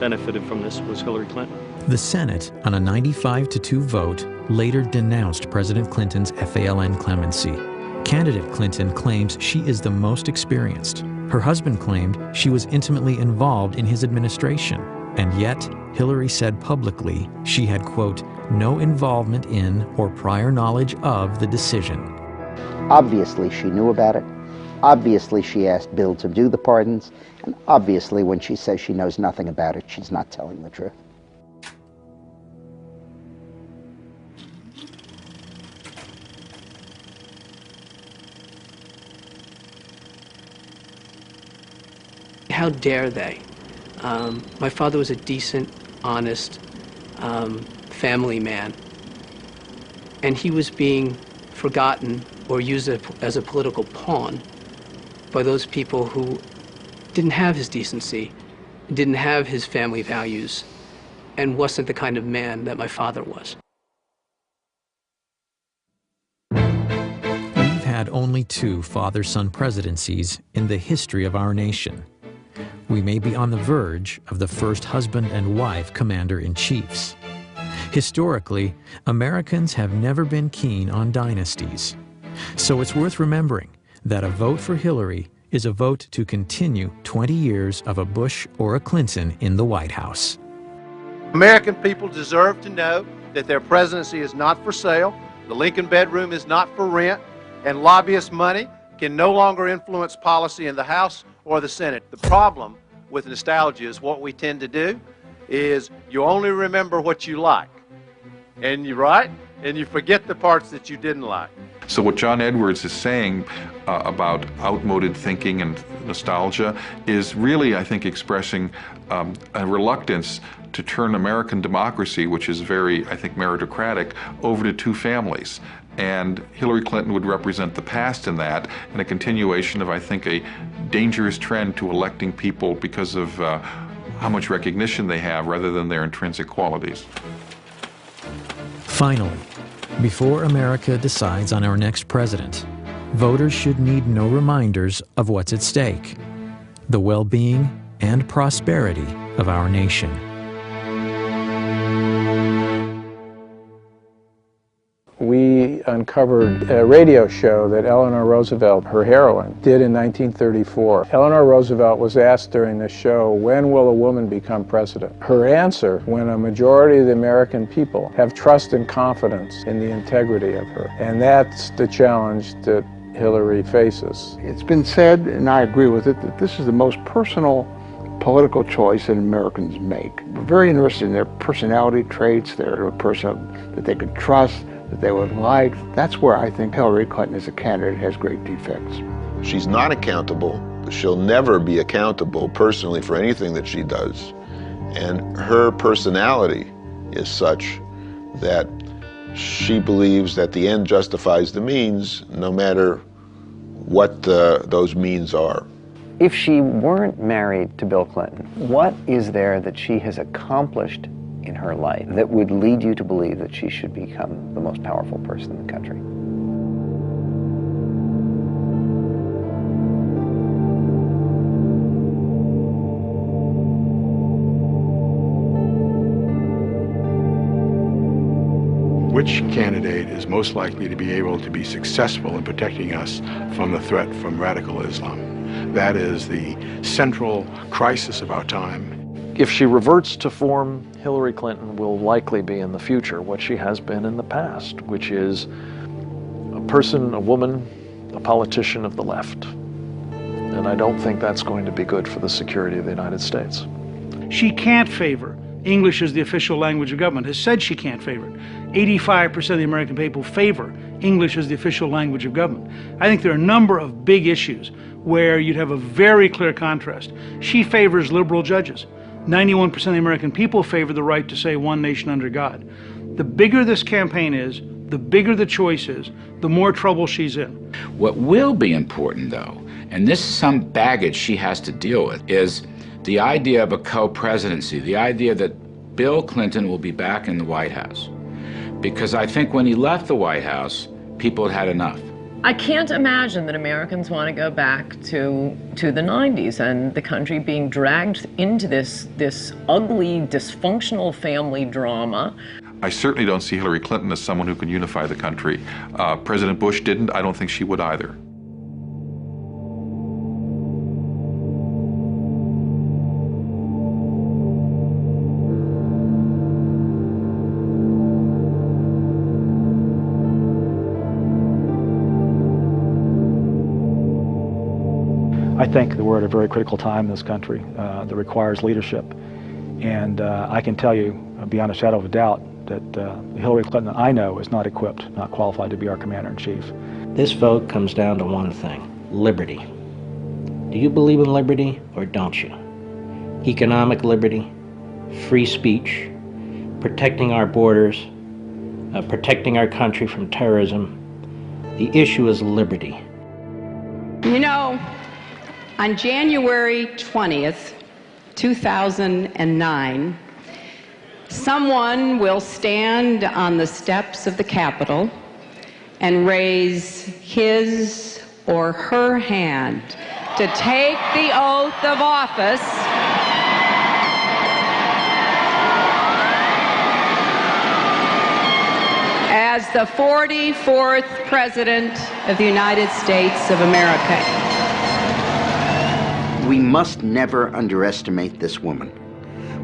benefited from this was Hillary Clinton. The Senate, on a 95-2 vote, later denounced President Clinton's FALN clemency. Candidate Clinton claims she is the most experienced. Her husband claimed she was intimately involved in his administration, and yet Hillary said publicly she had, quote, no involvement in or prior knowledge of the decision. Obviously, she knew about it. Obviously, she asked Bill to do the pardons, and obviously, when she says she knows nothing about it, she's not telling the truth. How dare they? My father was a decent, honest family man, and he was being forgotten or used as a political pawn by those people who didn't have his decency, didn't have his family values, and wasn't the kind of man that my father was. We've had only 2 father-son presidencies in the history of our nation. We may be on the verge of the first husband and wife commander-in-chiefs. Historically, Americans have never been keen on dynasties. So it's worth remembering that a vote for Hillary is a vote to continue 20 years of a Bush or a Clinton in the White House. American people deserve to know that their presidency is not for sale, the Lincoln bedroom is not for rent, and lobbyist money can no longer influence policy in the House or the Senate. The problem with nostalgia is what we tend to do is you only remember what you like, and you forget the parts that you didn't like. So what John Edwards is saying about outmoded thinking and nostalgia is really, I think, expressing a reluctance to turn American democracy, which is very, I think, meritocratic, over to 2 families. And Hillary Clinton would represent the past in that, and a continuation of, I think, a dangerous trend to electing people because of how much recognition they have rather than their intrinsic qualities. Finally, before America decides on our next president, voters should need no reminders of what's at stake: the well-being and prosperity of our nation. We uncovered a radio show that Eleanor Roosevelt, her heroine, did in 1934. Eleanor Roosevelt was asked during the show, when will a woman become president? Her answer, when a majority of the American people have trust and confidence in the integrity of her. And that's the challenge that Hillary faces. It's been said, and I agree with it, that this is the most personal political choice that Americans make. We're very interested in their personality traits, their person that they could trust, that they would like. That's where I think Hillary Clinton as a candidate has great defects. She's not accountable. She'll never be accountable personally for anything that she does. And her personality is such that she believes that the end justifies the means, no matter what those means are. If she weren't married to Bill Clinton, what is there that she has accomplished in her life that would lead you to believe that she should become the most powerful person in the country? Which candidate is most likely to be able to be successful in protecting us from the threat from radical Islam? That is the central crisis of our time. if she reverts to form, Hillary Clinton will likely be in the future what she has been in the past, which is a person, a woman, a politician of the left. And I don't think that's going to be good for the security of the United States. She can't favor English as the official language of government, has said she can't favor it. 85% of the American people favor English as the official language of government. I think there are a number of big issues where you'd have a very clear contrast. She favors liberal judges. 91% of the American people favor the right to say one nation under God. The bigger this campaign is, the bigger the choice is, the more trouble she's in. What will be important, though, and this is some baggage she has to deal with, is the idea of a co-presidency, the idea that Bill Clinton will be back in the White House. Because I think when he left the White House, people had had enough. I can't imagine that Americans want to go back to the 90s and the country being dragged into this ugly, dysfunctional family drama. I certainly don't see Hillary Clinton as someone who can unify the country. President Bush didn't. I don't think she would either. I think that we're at a very critical time in this country that requires leadership. And I can tell you, beyond a shadow of a doubt, that Hillary Clinton I know is not equipped, not qualified to be our commander-in-chief. This vote comes down to one thing: liberty. Do you believe in liberty or don't you? Economic liberty, free speech, protecting our borders, protecting our country from terrorism. The issue is liberty. You know, on January 20th, 2009, someone will stand on the steps of the Capitol and raise his or her hand to take the oath of office as the 44th President of the United States of America. We must never underestimate this woman.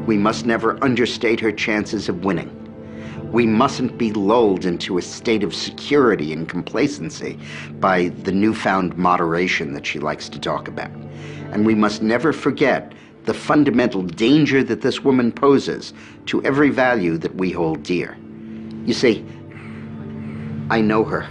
We must never understate her chances of winning. We mustn't be lulled into a state of security and complacency by the newfound moderation that she likes to talk about. And we must never forget the fundamental danger that this woman poses to every value that we hold dear. You see, I know her.